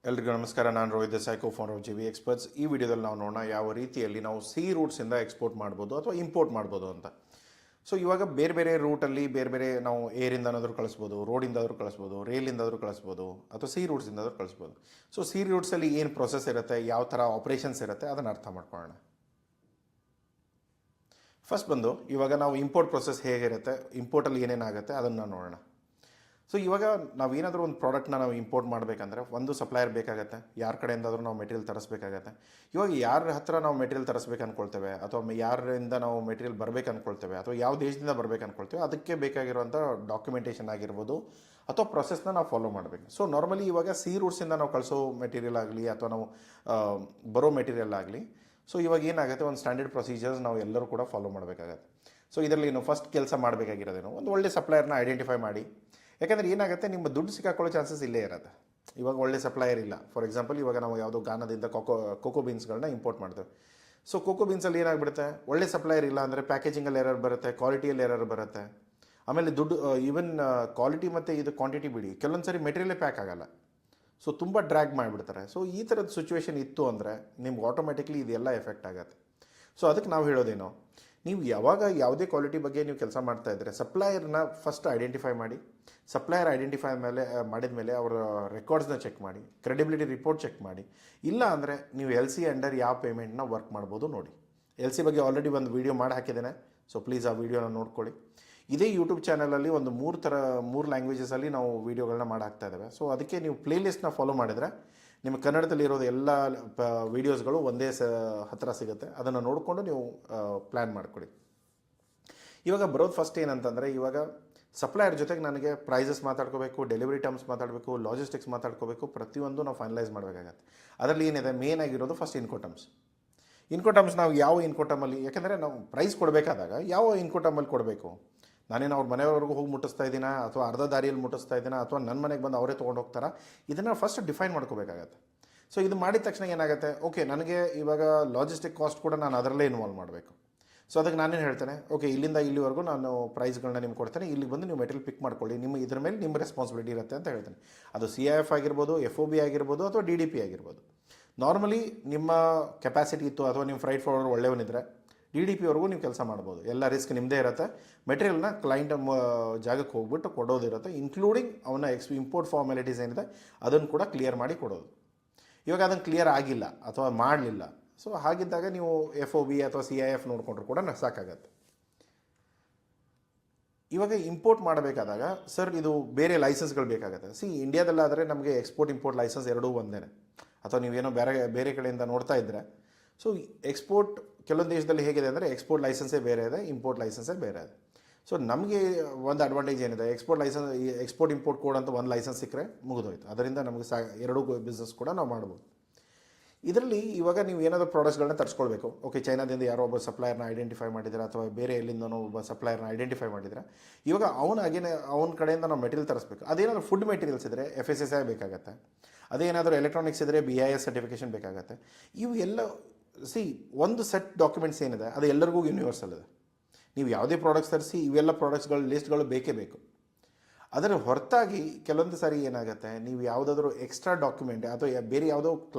ಎಲ್ರಿಗೂ ನಮಸ್ಕಾರ. ನಾನು Rohit Desai, founder of JV experts. ಈ ವಿಡಿಯೋದಲ್ಲಿ ನಾವು ನೋಡೋಣ ಯಾವ ರೀತಿಯಲ್ಲಿ ನಾವು ಸಿ ರೂಟ್ಸಿಂದ ಎಕ್ಸ್ಪೋರ್ಟ್ ಮಾಡ್ಬೋದು ಅಥವಾ ಇಂಪೋರ್ಟ್ ಮಾಡ್ಬೋದು ಅಂತ. ಸೊ ಇವಾಗ ಬೇರೆ ಬೇರೆ ರೂಟಲ್ಲಿ ಬೇರೆ ಬೇರೆ ನಾವು ಏರಿಂದನಾದರೂ ಕಳಿಸ್ಬೋದು, ರೋಡಿಂದಾದರೂ ಕಳಿಸ್ಬೋದು, ರೇಲಿಂದಾದರೂ ಕಳಿಸ್ಬೋದು, ಅಥವಾ ಸಿ ರೂಟ್ಸಿಂದಾದರೂ ಕಳಿಸ್ಬೋದು. ಸೊ ಸಿ ರೂಟ್ಸಲ್ಲಿ ಏನು ಪ್ರೊಸೆಸ್ ಇರುತ್ತೆ, ಯಾವ ಥರ ಆಪ್ರೇಷನ್ಸ್ ಇರುತ್ತೆ, ಅದನ್ನು ಅರ್ಥ ಮಾಡ್ಕೊಳ್ಳೋಣ. ಫಸ್ಟ್ ಬಂದು ಇವಾಗ ನಾವು ಇಂಪೋರ್ಟ್ ಪ್ರೊಸೆಸ್ ಹೇಗಿರುತ್ತೆ, ಇಂಪೋರ್ಟಲ್ಲಿ ಏನೇನಾಗುತ್ತೆ ಅದನ್ನು ನೋಡೋಣ. ಸೊ ಇವಾಗ ನಾವೇನಾದರೂ ಒಂದು ಪ್ರಾಡಕ್ಟ್ನ ನಾವು ಇಂಪೋರ್ಟ್ ಮಾಡಬೇಕಂದ್ರೆ ಒಂದು ಸಪ್ಲೈಯರ್ ಬೇಕಾಗತ್ತೆ, ಯಾರ ಕಡೆಯಿಂದಾದರೂ ನಾವು ಮೆಟೀರಿಯಲ್ ತರಿಸ್ಬೇಕಾಗತ್ತೆ. ಇವಾಗ ಯಾರ ಹತ್ರ ನಾವು ಮೆಟೀರಿಯಲ್ ತರಿಸ್ಬೇಕು ಅಂದ್ಕೊಳ್ತೇವೆ, ಅಥವಾ ಯಾರಿಂದ ನಾವು ಮೆಟೀರಿಯಲ್ ಬರಬೇಕು ಅಂದ್ಕೊಳ್ತೇವೆ, ಅಥವಾ ಯಾವ ದೇಶದಿಂದ ಬರಬೇಕು ಅಂದ್ಕೊಳ್ತೇವೆ, ಅದಕ್ಕೆ ಬೇಕಾಗಿರುವಂಥ ಡಾಕ್ಯುಮೆಂಟೇಷನ್ ಆಗಿರ್ಬೋದು ಅಥವಾ ಪ್ರೊಸೆಸ್ನ ನಾವು ಫಾಲೋ ಮಾಡಬೇಕು. ಸೊ ನಾರ್ಮಲಿ ಇವಾಗ ಸಿ ರೂಟ್ಸಿಂದ ನಾವು ಕಳಿಸೋ ಮೆಟೀರಿಯಲ್ ಆಗಲಿ ಅಥವಾ ನಾವು ಬರೋ ಮೆಟೀರಿಯಲ್ ಆಗಲಿ, ಸೊ ಇವಾಗ ಏನಾಗುತ್ತೆ, ಒಂದು ಸ್ಟ್ಯಾಂಡರ್ಡ್ ಪ್ರೊಸೀಜರ್ಸ್ ನಾವು ಎಲ್ಲರೂ ಕೂಡ ಫಾಲೋ ಮಾಡಬೇಕಾಗತ್ತೆ. ಸೊ ಇದರಲ್ಲಿ ನಾವು ಫಸ್ಟ್ ಕೆಲಸ ಮಾಡಬೇಕಾಗಿರೋದೇನು, ಒಂದು ಒಳ್ಳೆ ಸಪ್ಲೈಯರ್ನ ಐಡೆಂಟಿಫೈ ಮಾಡಿ. ಯಾಕಂದರೆ ಏನಾಗುತ್ತೆ, ನಿಮ್ಮ ದುಡ್ಡು ಸಿಕ್ಕಾಕೊಳ್ಳೋ ಚಾನ್ಸಸ್ ಇಲ್ಲೇ ಇರುತ್ತೆ. ಇವಾಗ ಒಳ್ಳೆ ಸಪ್ಲೈಯರ್ ಇಲ್ಲ. ಫಾರ್ ಎಕ್ಸಾಂಪಲ್ ಇವಾಗ ನಾವು ಯಾವುದೋ ಗಾನದಿಂದ ಕೋಕೋ ಬೀನ್ಸ್ಗಳನ್ನ ಇಂಪೋರ್ಟ್ ಮಾಡ್ತೇವೆ. ಸೊ ಕೋಕೋ ಬೀನ್ಸಲ್ಲಿ ಏನಾಗ್ಬಿಡುತ್ತೆ, ಒಳ್ಳೆ ಸಪ್ಲೈಯರ್ ಇಲ್ಲ ಅಂದರೆ ಪ್ಯಾಕೇಜಿಂಗಲ್ಲಿ ಎರರ್ ಬರುತ್ತೆ, ಕ್ವಾಲಿಟಿಯಲ್ಲಿ ಎರರ್ ಬರುತ್ತೆ. ಆಮೇಲೆ ದುಡ್ಡು ಈವನ್ ಕ್ವಾಲಿಟಿ ಮತ್ತು ಇದು ಕ್ವಾಂಟಿಟಿ ಬಿಡಿ, ಕೆಲವೊಂದು ಸರಿ ಮೆಟೀರಿಯಲೇ ಪ್ಯಾಕ್ ಆಗೋಲ್ಲ. ಸೊ ತುಂಬ ಡ್ರ್ಯಾಗ್ ಮಾಡಿಬಿಡ್ತಾರೆ. ಸೊ ಈ ಥರದ ಸಿಚುವೇಶನ್ ಇತ್ತು ಅಂದರೆ ನಿಮ್ಗೆ ಆಟೋಮೆಟಿಕ್ಲಿ ಇದೆಲ್ಲ ಎಫೆಕ್ಟ್ ಆಗುತ್ತೆ. ಸೊ ಅದಕ್ಕೆ ನಾವು ಹೇಳೋದೇನು, ನೀವು ಯಾವಾಗ ಯಾವುದೇ ಕ್ವಾಲಿಟಿ ಬಗ್ಗೆ ನೀವು ಕೆಲಸ ಮಾಡ್ತಾ ಇದ್ದರೆ ಸಪ್ಲೈಯರ್ನ ಫಸ್ಟ್ ಐಡೆಂಟಿಫೈ ಮಾಡಿ. ಸಪ್ಲೈಯರ್ ಐಡೆಂಟಿಫೈ ಮಾಡಿದ ಮೇಲೆ ಅವರ ರೆಕಾರ್ಡ್ಸ್ನ ಚೆಕ್ ಮಾಡಿ, ಕ್ರೆಡಿಬಿಲಿಟಿ ರಿಪೋರ್ಟ್ ಚೆಕ್ ಮಾಡಿ. ಇಲ್ಲ ಅಂದರೆ ನೀವು LC ಅಂಡರ್ ಯಾವ ಪೇಮೆಂಟ್ನ ವರ್ಕ್ ಮಾಡ್ಬೋದು ನೋಡಿ. LC ಬಗ್ಗೆ ಆಲ್ರೆಡಿ ಒಂದು ವೀಡಿಯೋ ಮಾಡಿ ಹಾಕಿದ್ದೇನೆ. ಸೊ ಪ್ಲೀಸ್ ಆ ವೀಡಿಯೋನ ನೋಡ್ಕೊಳ್ಳಿ. ಇದೇ ಯೂಟ್ಯೂಬ್ ಚಾನಲಲ್ಲಿ ಒಂದು ಮೂರು ಲ್ಯಾಂಗ್ವೇಜಸಲ್ಲಿ ನಾವು ವೀಡಿಯೋಗಳನ್ನ ಮಾಡಿ ಹಾಕ್ತಾ ಇದ್ದೇವೆ. ಸೊ ಅದಕ್ಕೆ ನೀವು ಪ್ಲೇಲಿಸ್ಟ್ನ ಫಾಲೋ ಮಾಡಿದರೆ ನಿಮ್ಮ ಕನ್ನಡದಲ್ಲಿ ಇರೋದು ಎಲ್ಲ ವೀಡಿಯೋಸ್ಗಳು ಒಂದೇ ಹತ್ತಿರ ಸಿಗುತ್ತೆ. ಅದನ್ನು ನೋಡಿಕೊಂಡು ನೀವು ಪ್ಲ್ಯಾನ್ ಮಾಡಿಕೊಡಿ. ಇವಾಗ ಬರೋದು ಫಸ್ಟ್ ಏನಂತಂದರೆ, ಇವಾಗ ಸಪ್ಲೈಯರ್ ಜೊತೆಗೆ ನನಗೆ ಪ್ರೈಸಸ್ ಮಾತಾಡ್ಕೋಬೇಕು, ಡೆಲಿವರಿ ಟರ್ಮ್ಸ್ ಮಾತಾಡಬೇಕು, ಲಾಜಿಸ್ಟಿಕ್ಸ್ ಮಾತಾಡ್ಕೋಬೇಕು, ಪ್ರತಿಯೊಂದು ನಾವು ಫೈನಲೈಸ್ ಮಾಡಬೇಕಾಗತ್ತೆ. ಅದರಲ್ಲಿ ಏನಿದೆ, ಮೇನ್ ಆಗಿರೋದು ಫಸ್ಟ್ ಇನ್ಕೋಟಮ್ಸ್. ಇನ್ಕೋಟಮ್ಸ್ ನಾವು ಯಾವ ಇನ್ಕೋಟಮಲ್ಲಿ, ಯಾಕೆಂದರೆ ನಾವು ಪ್ರೈಸ್ ಕೊಡಬೇಕಾದಾಗ ಯಾವ ಇನ್ಕೋಟಮಲ್ಲಿ ಕೊಡಬೇಕು, ನಾನೇನು ಅವ್ರ ಮನೆಯವರೆಗೂ ಹೋಗಿ ಮುಟ್ಟಿಸ್ತಾ ಇದ್ದೀನಾ, ಅಥವಾ ಅರ್ಧ ದಾರಿಯಲ್ಲಿ ಮುಟ್ಟಿಸ್ತಾ ಇದ್ದೀನಾ, ಅಥವಾ ನನ್ನ ಮನೆಗೆ ಬಂದು ಅವರೇ ತೊಗೊಂಡು ಹೋಗ್ತಾರಾ, ಇದನ್ನು ಫಸ್ಟ್ ಡಿಫೈನ್ ಮಾಡ್ಕೋಬೇಕಾಗತ್ತೆ. ಸೊ ಇದು ಮಾಡಿದ ತಕ್ಷಣ ಏನಾಗುತ್ತೆ, ಓಕೆ ನನಗೆ ಇವಾಗ ಲಾಜಿಸ್ಟಿಕ್ ಕಾಸ್ಟ್ ಕೂಡ ನಾನು ಅದರಲ್ಲೇ ಇನ್ವಾಲ್ವ್ ಮಾಡಬೇಕು. ಸೊ ಅದಕ್ಕೆ ನಾನೇನು ಹೇಳ್ತೇನೆ, ಓಕೆ ಇಲ್ಲಿಂದ ಇಲ್ಲಿವರೆಗೂ ನಾನು ಪ್ರೈಸ್ಗಳನ್ನ ನಿಮ್ಗೆ ಕೊಡ್ತೇನೆ, ಇಲ್ಲಿಗೆ ಬಂದು ನೀವು ಮೆಟೀರಿಯಲ್ ಪಿಕ್ ಮಾಡ್ಕೊಳ್ಳಿ, ಇದ್ರ ಮೇಲೆ ನಿಮ್ಮ ರೆಸ್ಪಾನ್ಸಿಬಿಲಿಟಿ ಇರುತ್ತೆ ಅಂತ ಹೇಳ್ತೇನೆ. ಅದು CIF ಆಗಿರ್ಬೋದು, FOB ಆಗಿರ್ಬೋದು, ಅಥವಾ DDP ಆಗಿರ್ಬೋದು. ನಾರ್ಮಲಿ ನಿಮ್ಮ ಕೆಪಾಸಿಟಿ ಇತ್ತು ಅಥವಾ ನಿಮ್ಮ ಫ್ರೈಟ್ ಫಾರ್ವರ್ಡರ್ ಒಳ್ಳೆಯವನಿದ್ರೆ DDP ವರೆಗೂ ನೀವು ಕೆಲಸ ಮಾಡ್ಬೋದು. ಎಲ್ಲ ರಿಸ್ಕ್ ನಿಮ್ಮದೇ ಇರುತ್ತೆ. ಮೆಟೀರಿಯಲ್ನ ಕ್ಲೈಂಟ್ ಜಾಗಕ್ಕೆ ಹೋಗ್ಬಿಟ್ಟು ಕೊಡೋದಿರುತ್ತೆ, ಇನ್ಕ್ಲೂಡಿಂಗ್ ಅವನ ಇಂಪೋರ್ಟ್ ಫಾರ್ಮಾಲಿಟೀಸ್ ಏನಿದೆ ಅದನ್ನು ಕೂಡ ಕ್ಲಿಯರ್ ಮಾಡಿ ಕೊಡೋದು. ಇವಾಗ ಅದನ್ನು ಕ್ಲಿಯರ್ ಆಗಿಲ್ಲ ಅಥವಾ ಮಾಡಲಿಲ್ಲ, ಸೊ ಹಾಗಿದ್ದಾಗ ನೀವು FOB ಅಥವಾ CIF ನೋಡಿಕೊಂಡ್ರು ಕೂಡ ಸಾಕಾಗತ್ತೆ. ಇವಾಗ ಇಂಪೋರ್ಟ್ ಮಾಡಬೇಕಾದಾಗ ಸರ್ ಇದು ಬೇರೆ ಲೈಸೆನ್ಸ್ಗಳು ಬೇಕಾಗುತ್ತೆ. ಇಂಡಿಯಾದಲ್ಲಾದರೆ ನಮಗೆ ಎಕ್ಸ್ಪೋರ್ಟ್ ಇಂಪೋರ್ಟ್ ಲೈಸೆನ್ಸ್ ಎರಡೂ ಒಂದೇ, ಅಥವಾ ನೀವೇನೋ ಬೇರೆ ಕಡೆಯಿಂದ ನೋಡ್ತಾ ಇದ್ದರೆ. ಸೊ ಎಕ್ಸ್ಪೋರ್ಟ್ ಕೆಲವೊಂದು ದೇಶದಲ್ಲಿ ಹೇಗಿದೆ ಅಂದರೆ ಎಕ್ಸ್ಪೋರ್ಟ್ ಲೈಸೆನ್ಸೇ ಬೇರೆ ಇದೆ, ಇಂಪೋರ್ಟ್ ಲೈಸೆನ್ಸೇ ಬೇರೆ ಇದೆ. ಸೊ ನಮಗೆ ಒಂದು ಅಡ್ವಾಂಟೇಜ್ ಏನಿದೆ, ಎಕ್ಸ್ಪೋರ್ಟ್ ಇಂಪೋರ್ಟ್ ಕೋಡ್ ಅಂತ ಒಂದು ಲೈಸೆನ್ಸ್ ಸಿಕ್ಕರೆ ಮುಗಿದೋಯ್ತು. ಅದರಿಂದ ನಮಗೆ ಎರಡೂ ಬಿಸ್ನೆಸ್ ಕೂಡ ನಾವು ಮಾಡ್ಬೋದು. ಇದರಲ್ಲಿ ಇವಾಗ ನೀವು ಏನಾದರೂ ಪ್ರಾಡಕ್ಟ್ಸ್ಗಳನ್ನ ತರಿಸ್ಕೊಳ್ಬೇಕು. ಓಕೆ ಚೈನಾದಿಂದ ಯಾರೋ ಒಬ್ಬ ಸಪ್ಲೈಯರ್ನ ಐಡೆಂಟಿಫೈ ಮಾಡಿದ್ರೆ, ಅಥವಾ ಬೇರೆ ಎಲ್ಲಿಂದನೋ ಒಬ್ಬ ಸಪ್ಲೈಯರ್ನ ಐಡೆಂಟಿಫೈ ಮಾಡಿದ್ರೆ, ಇವಾಗ ಅವನ ಕಡೆಯಿಂದ ನಾವು ಮೆಟೀರಿಯಲ್ ತರಿಸ್ಬೇಕು. ಅದೇನಾದರೂ ಫುಡ್ ಮೆಟೀರಿಯಲ್ಸ್ ಇದ್ದರೆ FSSAI ಬೇಕಾಗತ್ತೆ. ಅದೇನಾದರೂ ಎಲೆಕ್ಟ್ರಾನಿಕ್ಸ್ ಇದ್ದರೆ BIS ಸರ್ಟಿಫಿಕೇಷನ್ ಬೇಕಾಗತ್ತೆ. ಇವು ಎಲ್ಲ ಒಂದು ಸೆಟ್ ಡಾಕ್ಯುಮೆಂಟ್ಸ್ ಏನಿದೆ ಅದು ಎಲ್ಲರಿಗೂ ಯೂನಿವರ್ಸಲ್ ಇದೆ. ನೀವು ಯಾವುದೇ ಪ್ರಾಡಕ್ಟ್ಸ್ ತರಿಸಿ ಇವೆಲ್ಲ ಪ್ರಾಡಕ್ಟ್ಸ್ಗಳು ಲಿಸ್ಟ್ಗಳು ಬೇಕೇ ಬೇಕು. ಅದರ ಹೊರತಾಗಿ ಕೆಲವೊಂದು ಸಾರಿ ಏನಾಗುತ್ತೆ, ನೀವು ಯಾವುದಾದ್ರೂ ಎಕ್ಸ್ಟ್ರಾ ಡಾಕ್ಯುಮೆಂಟ್ ಅಥವಾ ಬೇರೆ ಯಾವುದೋ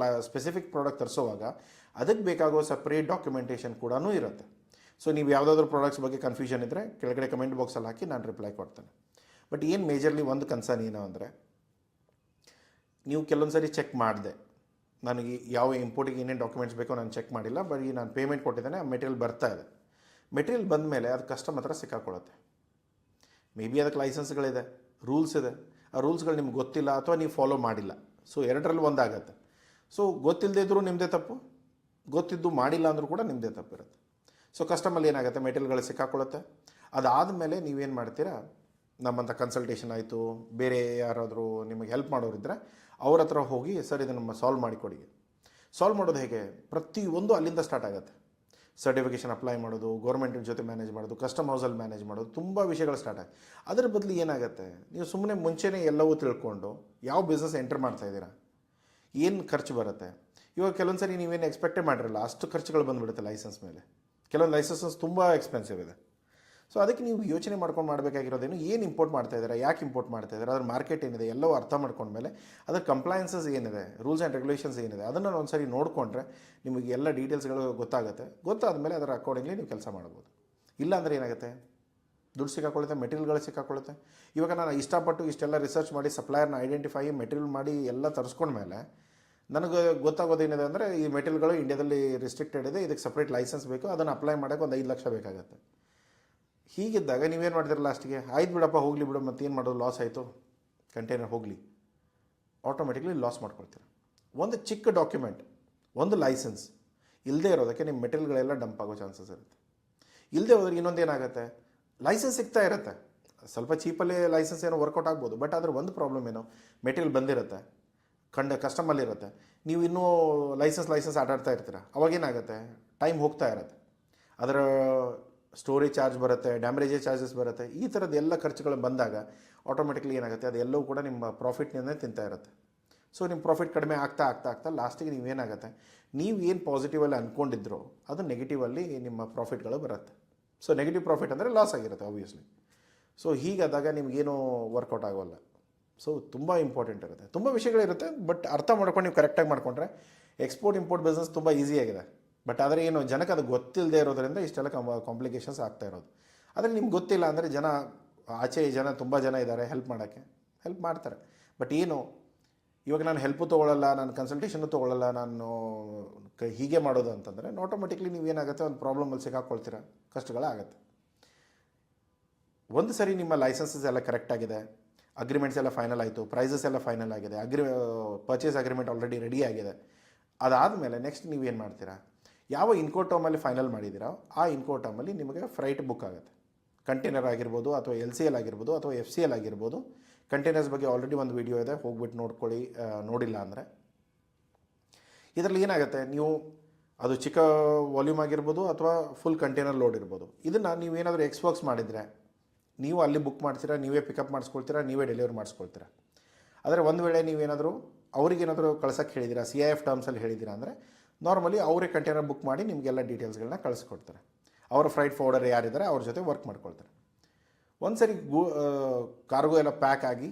ಸ್ಪೆಸಿಫಿಕ್ ಪ್ರಾಡಕ್ಟ್ ತರಿಸೋವಾಗ ಅದಕ್ಕೆ ಬೇಕಾಗೋ ಸಪ್ರೇಟ್ ಡಾಕ್ಯುಮೆಂಟೇಷನ್ ಕೂಡ ಇರುತ್ತೆ. ಸೊ ನೀವು ಯಾವುದಾದ್ರೂ ಪ್ರಾಡಕ್ಟ್ಸ್ ಬಗ್ಗೆ ಕನ್ಫ್ಯೂಷನ್ ಇದ್ದರೆ ಕೆಳಗಡೆ ಕಮೆಂಟ್ ಬಾಕ್ಸಲ್ಲಿ ಹಾಕಿ ನಾನು ರಿಪ್ಲೈ ಕೊಡ್ತೇನೆ. ಬಟ್ ಏನು ಮೇಜರ್ಲಿ ಒಂದು ಕನ್ಸರ್ನ್ ಏನು ಅಂದರೆ, ನೀವು ಕೆಲವೊಂದು ಸಾರಿ ಚೆಕ್ ಮಾಡಿದೆ, ನನಗೆ ಯಾವ ಇಂಪೋರ್ಟಿಗೆ ಏನೇನು ಡಾಕ್ಯುಮೆಂಟ್ಸ್ ಬೇಕೋ ನಾನು ಚೆಕ್ ಮಾಡಿಲ್ಲ, ಬರೀ ನಾನು ಪೇಮೆಂಟ್ ಕೊಟ್ಟಿದ್ದೇನೆ, ಆ ಮೆಟೀರಿಯಲ್ ಬರ್ತಾ ಇದೆ. ಮೆಟೀರಿಯಲ್ ಬಂದ ಮೇಲೆ ಅದು ಕಸ್ಟಮರ್ ಹತ್ರ ಸಿಕ್ಕಾಕೊಳ್ಳುತ್ತೆ. ಮೇ ಬಿ ಅದಕ್ಕೆ ಲೈಸೆನ್ಸ್ಗಳಿದೆ, ರೂಲ್ಸ್ ಇದೆ, ಆ ರೂಲ್ಸ್ಗಳು ನಿಮ್ಗೆ ಗೊತ್ತಿಲ್ಲ ಅಥವಾ ನೀವು ಫಾಲೋ ಮಾಡಿಲ್ಲ. ಸೊ ಎರಡರಲ್ಲಿ ಒಂದಾಗತ್ತೆ. ಸೊ ಗೊತ್ತಿಲ್ಲದೆ ಇದ್ದರೂ ನಿಮ್ಮದೇ ತಪ್ಪು, ಗೊತ್ತಿದ್ದು ಮಾಡಿಲ್ಲ ಅಂದರೂ ಕೂಡ ನಿಮ್ಮದೇ ತಪ್ಪಿರುತ್ತೆ. ಸೊ ಕಸ್ಟಮಲ್ಲಿ ಏನಾಗುತ್ತೆ, ಮೆಟೀರಿಯಲ್ಗಳು ಸಿಕ್ಕಾಕೊಳ್ಳುತ್ತೆ. ಅದಾದಮೇಲೆ ನೀವೇನು ಮಾಡ್ತೀರಾ, ನಮ್ಮಂಥ ಕನ್ಸಲ್ಟೇಷನ್ ಆಯಿತು, ಬೇರೆ ಯಾರಾದರೂ ನಿಮಗೆ ಹೆಲ್ಪ್ ಮಾಡೋರಿದ್ದರೆ ಅವ್ರ ಹತ್ರ ಹೋಗಿ ಸರ್ ಇದನ್ನು ಸಾಲ್ವ್ ಮಾಡಿಕೊಡಿ. ಸಾಲ್ವ್ ಮಾಡೋದು ಹೇಗೆ, ಪ್ರತಿಯೊಂದು ಅಲ್ಲಿಂದ ಸ್ಟಾರ್ಟ್ ಆಗುತ್ತೆ. ಸರ್ಟಿಫಿಕೇಷನ್ ಅಪ್ಲೈ ಮಾಡೋದು, ಗೌರ್ಮೆಂಟ್ ಜೊತೆ ಮ್ಯಾನೇಜ್ ಮಾಡೋದು, ಕಸ್ಟಮ್ ಹೌಸಲ್ಲಿ ಮ್ಯಾನೇಜ್ ಮಾಡೋದು, ತುಂಬ ವಿಷಯಗಳು ಸ್ಟಾರ್ಟ್ ಆಗುತ್ತೆ. ಅದರ ಬದಲು ಏನಾಗುತ್ತೆ, ನೀವು ಸುಮ್ಮನೆ ಮುಂಚೆನೇ ಎಲ್ಲವೂ ತಿಳ್ಕೊಂಡು ಯಾವ ಬಿಸ್ನೆಸ್ ಎಂಟರ್ ಮಾಡ್ತಾಯಿದ್ದೀರಾ, ಏನು ಖರ್ಚು ಬರುತ್ತೆ. ಇವಾಗ ಕೆಲವೊಂದು ಸರಿ ನೀವೇನು ಎಕ್ಸ್ಪೆಕ್ಟೇ ಮಾಡಿರಲ್ಲ, ಅಷ್ಟು ಖರ್ಚುಗಳು ಬಂದುಬಿಡುತ್ತೆ ಲೈಸೆನ್ಸ್ ಮೇಲೆ. ಕೆಲವೊಂದು ಲೈಸೆನ್ಸಸ್ ತುಂಬ ಎಕ್ಸ್ಪೆನ್ಸಿವ್ ಇದೆ. ಸೊ ಅದಕ್ಕೆ ನೀವು ಯೋಚನೆ ಮಾಡ್ಕೊಂಡು ಮಾಡಬೇಕಾಗಿರೋದೇನು, ಏನು ಇಂಪೋರ್ಟ್ ಮಾಡ್ತಾ ಇದ್ದಾರೆ, ಯಾಕೆ ಇಂಪೋರ್ಟ್ ಮಾಡ್ತಾ ಇದ್ದಾರೆ, ಅದ್ರ ಮಾರ್ಕೆಟ್ ಏನಿದೆ ಎಲ್ಲವೂ ಅರ್ಥ ಮಾಡ್ಕೊಂಡ್ಮೇಲೆ ಅದರ ಕಂಪ್ಲೈನ್ಸಸ್ ಏನಿದೆ, ರೂಲ್ಸ್ ಆ್ಯಂಡ್ ರೆಗ್ಯುಲೇಷನ್ಸ್ ಏನಿದೆ ಅದನ್ನು ಒಂದು ಸರಿ ನೋಡಿಕೊಂಡ್ರೆ ನಿಮಗೆ ಎಲ್ಲ ಡೀಟೇಲ್ಸ್ಗಳು ಗೊತ್ತಾಗುತ್ತೆ. ಗೊತ್ತಾದಮೇಲೆ ಅದರ ಅಕಾರ್ಡಿಂಗ್ಲಿ ನೀವು ಕೆಲಸ ಮಾಡ್ಬೋದು. ಇಲ್ಲಾಂದರೆ ಏನಾಗುತ್ತೆ, ದುಡ್ಡು ಸಿಕ್ಕಾಕೊಳ್ಳುತ್ತೆ, ಮೆಟೀರಿಯಲ್ಗಳು ಸಿಕ್ಕಾಕೊಳ್ಳುತ್ತೆ. ಇವಾಗ ನಾನು ಇಷ್ಟಪಟ್ಟು ಇಷ್ಟೆಲ್ಲ ರಿಸರ್ಚ್ ಮಾಡಿ ಸಪ್ಲೈಯರ್ನ ಐಡೆಂಟಿಫೈ ಮೆಟೀರಿಯಲ್ ಮಾಡಿ ಎಲ್ಲ ತರಿಸ್ಕೊಂಡ್ಮೇಲೆ ನನಗೆ ಗೊತ್ತಾಗೋದೇನಿದೆ ಅಂದರೆ ಈ ಮೆಟೀರಿಯಲ್ಗಳು ಇಂಡಿಯಾದಲ್ಲಿ ರಿಸ್ಟ್ರಿಕ್ಟೆಡ್ ಇದೆ, ಇದಕ್ಕೆ ಸಪ್ರೇಟ್ ಲೈಸೆನ್ಸ್ ಬೇಕು, ಅದನ್ನು ಅಪ್ಲೈ ಮಾಡೋಕ್ಕೆ ಒಂದು 5 ಲಕ್ಷ ಬೇಕಾಗುತ್ತೆ. ಹೀಗಿದ್ದಾಗ ನೀವೇನು ಮಾಡ್ತೀರ ಲಾಸ್ಟಿಗೆ, ಆಯ್ತು ಬಿಡಪ್ಪ ಹೋಗಲಿ ಬಿಡು ಮತ್ತೇನು ಮಾಡೋದು, ಲಾಸ್ ಆಯಿತು ಕಂಟೈನರ್ ಹೋಗಲಿ, ಆಟೋಮೆಟಿಕ್ಲಿ ಲಾಸ್ ಮಾಡ್ಕೊಳ್ತೀರ. ಒಂದು ಚಿಕ್ಕ ಡಾಕ್ಯುಮೆಂಟ್, ಒಂದು ಲೈಸೆನ್ಸ್ ಇಲ್ಲದೆ ಇರೋದಕ್ಕೆ ನಿಮ್ಮ ಮೆಟೀರಿಯಲ್ಗಳೆಲ್ಲ ಡಂಪ್ ಆಗೋ ಚಾನ್ಸಸ್ ಇರುತ್ತೆ. ಇಲ್ಲದೆ ಹೋದ್ರೆ ಇನ್ನೊಂದು ಏನಾಗುತ್ತೆ, ಲೈಸೆನ್ಸ್ ಸಿಗ್ತಾ ಇರುತ್ತೆ, ಸ್ವಲ್ಪ ಚೀಪಲ್ಲಿ ಲೈಸೆನ್ಸ್ ಏನೋ ವರ್ಕೌಟ್ ಆಗ್ಬೋದು, ಬಟ್ ಅದ್ರ ಒಂದು ಪ್ರಾಬ್ಲಮ್ ಏನು, ಮೆಟೀರಿಯಲ್ ಬಂದಿರುತ್ತೆ, ಕಸ್ಟಮಲ್ಲಿರುತ್ತೆ, ನೀವು ಇನ್ನೂ ಲೈಸೆನ್ಸ್ ಆಟಾಡ್ತಾ ಇರ್ತೀರ, ಅವಾಗೇನಾಗುತ್ತೆ, ಟೈಮ್ ಹೋಗ್ತಾ ಇರುತ್ತೆ, ಅದರ ಸ್ಟೋರೇಜ್ ಚಾರ್ಜ್ ಬರುತ್ತೆ, ಡ್ಯಾಮೇಜ್ ಚಾರ್ಜಸ್ ಬರುತ್ತೆ, ಈ ಥರದ್ದು ಎಲ್ಲ ಖರ್ಚುಗಳು ಬಂದಾಗ ಆಟೋಮೆಟಿಕ್ಲಿ ಏನಾಗುತ್ತೆ, ಅದೆಲ್ಲವೂ ಕೂಡ ನಿಮ್ಮ ಪ್ರಾಫಿಟ್ನಿಂದ ತಿಂತಾ ಇರುತ್ತೆ. ಸೊ ನಿಮ್ಮ ಪ್ರಾಫಿಟ್ ಕಡಿಮೆ ಆಗ್ತಾ ಲಾಸ್ಟಿಗೆ ನೀವೇನಾಗುತ್ತೆ, ನೀವು ಏನು ಪಾಸಿಟಿವಲ್ಲಿ ಅಂದ್ಕೊಂಡಿದ್ರೋ ಅದು ನೆಗೆಟಿವಲ್ಲಿ ನಿಮ್ಮ ಪ್ರಾಫಿಟ್ಗಳು ಬರುತ್ತೆ. ಸೊ ನೆಗೆಟಿವ್ ಪ್ರಾಫಿಟ್ ಅಂದರೆ ಲಾಸ್ ಆಗಿರುತ್ತೆ ಆಬ್ವಿಯಸ್ಲಿ. ಸೊ ಹೀಗಾದಾಗ ನಿಮಗೇನು ವರ್ಕೌಟ್ ಆಗೋಲ್ಲ. ಸೊ ತುಂಬ ಇಂಪಾರ್ಟೆಂಟ್ ಇರುತ್ತೆ, ತುಂಬ ವಿಷಯಗಳಿರುತ್ತೆ, ಬಟ್ ಅರ್ಥ ಮಾಡ್ಕೊಂಡು ನೀವು ಕರೆಕ್ಟಾಗಿ ಮಾಡಿಕೊಂಡ್ರೆ ಎಕ್ಸ್ಪೋರ್ಟ್ ಇಂಪೋರ್ಟ್ ಬಿಸ್ನೆಸ್ ತುಂಬ ಈಸಿಯಾಗಿದೆ. ಬಟ್ ಆದರೆ ಏನು ಜನಕ್ಕೆ ಅದು ಗೊತ್ತಿಲ್ಲದೆ ಇರೋದ್ರಿಂದ ಇಷ್ಟೆಲ್ಲ ಕಾಂಪ್ಲಿಕೇಶನ್ಸ್ ಆಗ್ತಾ ಇರೋದು. ಆದರೆ ನಿಮ್ಗೆ ಗೊತ್ತಿಲ್ಲ ಅಂದರೆ ತುಂಬ ಜನ ಇದ್ದಾರೆ ಹೆಲ್ಪ್ ಮಾಡೋಕ್ಕೆ, ಹೆಲ್ಪ್ ಮಾಡ್ತಾರೆ. ಬಟ್ ಏನು, ಇವಾಗ ನಾನು ಹೆಲ್ಪು ತೊಗೊಳ್ಳಲ್ಲ, ನಾನು ಕನ್ಸಲ್ಟೇಷನ್ನು ತೊಗೊಳ್ಳಲ್ಲ, ನಾನು ಹೀಗೆ ಮಾಡೋದು ಅಂತಂದರೆ ಆಟೋಮೆಟಿಕ್ಲಿ ನೀವೇನಾಗುತ್ತೆ, ಒಂದು ಪ್ರಾಬ್ಲಮಲ್ಲಿ ಸಿಕ್ಕಾಕ್ಕೊಳ್ತೀರ, ಕಷ್ಟಗಳಾಗುತ್ತೆ. ಒಂದು ಸರಿ ನಿಮ್ಮ ಲೈಸೆನ್ಸಸ್ ಎಲ್ಲ ಕರೆಕ್ಟಾಗಿದೆ, ಅಗ್ರಿಮೆಂಟ್ಸ್ ಎಲ್ಲ ಫೈನಲ್ ಆಯಿತು, ಪ್ರೈಸಸ್ ಎಲ್ಲ ಫೈನಲ್ ಆಗಿದೆ, ಪರ್ಚೇಸ್ ಅಗ್ರಿಮೆಂಟ್ ಆಲ್ರೆಡಿ ರೆಡಿ ಆಗಿದೆ, ಅದಾದಮೇಲೆ ನೆಕ್ಸ್ಟ್ ನೀವೇನು ಮಾಡ್ತೀರಾ, ಯಾವ ಇನ್ಕೋಟರ್ಮಲ್ಲಿ ಫೈನಲ್ ಮಾಡಿದ್ದೀರಾ ಆ ಇನ್ಕೋಟರ್ಮಲ್ಲಿ ನಿಮಗೆ ಫ್ರೈಟ್ ಬುಕ್ ಆಗುತ್ತೆ. ಕಂಟೈನರ್ ಆಗಿರ್ಬೋದು, ಅಥವಾ LCL ಆಗಿರ್ಬೋದು, ಅಥವಾ FCL ಆಗಿರ್ಬೋದು. ಕಂಟೈನರ್ಸ್ ಬಗ್ಗೆ ಆಲ್ರೆಡಿ ಒಂದು ವಿಡಿಯೋ ಇದೆ, ಹೋಗ್ಬಿಟ್ಟು ನೋಡ್ಕೊಳ್ಳಿ ನೋಡಿಲ್ಲ ಅಂದರೆ. ಇದರಲ್ಲಿ ಏನಾಗುತ್ತೆ, ನೀವು ಅದು ಚಿಕ್ಕ ವಾಲ್ಯೂಮ್ ಆಗಿರ್ಬೋದು ಅಥವಾ ಫುಲ್ ಕಂಟೈನರ್ ಲೋಡ್ ಇರ್ಬೋದು, ಇದನ್ನು ನೀವೇನಾದರೂ ಎಕ್ಸ್ಪೋರ್ಟ್ಸ್ ಮಾಡಿದರೆ ನೀವು ಅಲ್ಲಿ ಬುಕ್ ಮಾಡ್ತೀರಾ, ನೀವೇ ಪಿಕಪ್ ಮಾಡಿಸ್ಕೊಳ್ತೀರಾ, ನೀವೇ ಡೆಲಿವರಿ ಮಾಡಿಸ್ಕೊಳ್ತೀರಾ. ಆದರೆ ಒಂದು ವೇಳೆ ನೀವೇನಾದರೂ ಅವ್ರಿಗೇನಾದರೂ ಕಳ್ಸೋಕ್ಕೆ ಹೇಳಿದ್ದೀರಾ, CIF ಟರ್ಮ್ಸಲ್ಲಿ ಹೇಳಿದ್ದೀರಾ ಅಂದರೆ ನಾರ್ಮಲಿ ಅವರೇ ಕಂಟೈನರ್ ಬುಕ್ ಮಾಡಿ ನಿಮಗೆಲ್ಲ ಡೀಟೇಲ್ಸ್ಗಳನ್ನ ಕಳಿಸ್ಕೊಡ್ತಾರೆ. ಅವರ ಫ್ರೈಟ್ ಫಾರ್ವರ್ಡರ್ ಯಾರಿದ್ದಾರೆ ಅವ್ರ ಜೊತೆ ವರ್ಕ್ ಮಾಡ್ಕೊಳ್ತಾರೆ. ಒಂದು ಸರಿ ಕಾರ್ಗೋ ಎಲ್ಲ ಪ್ಯಾಕ್ ಆಗಿ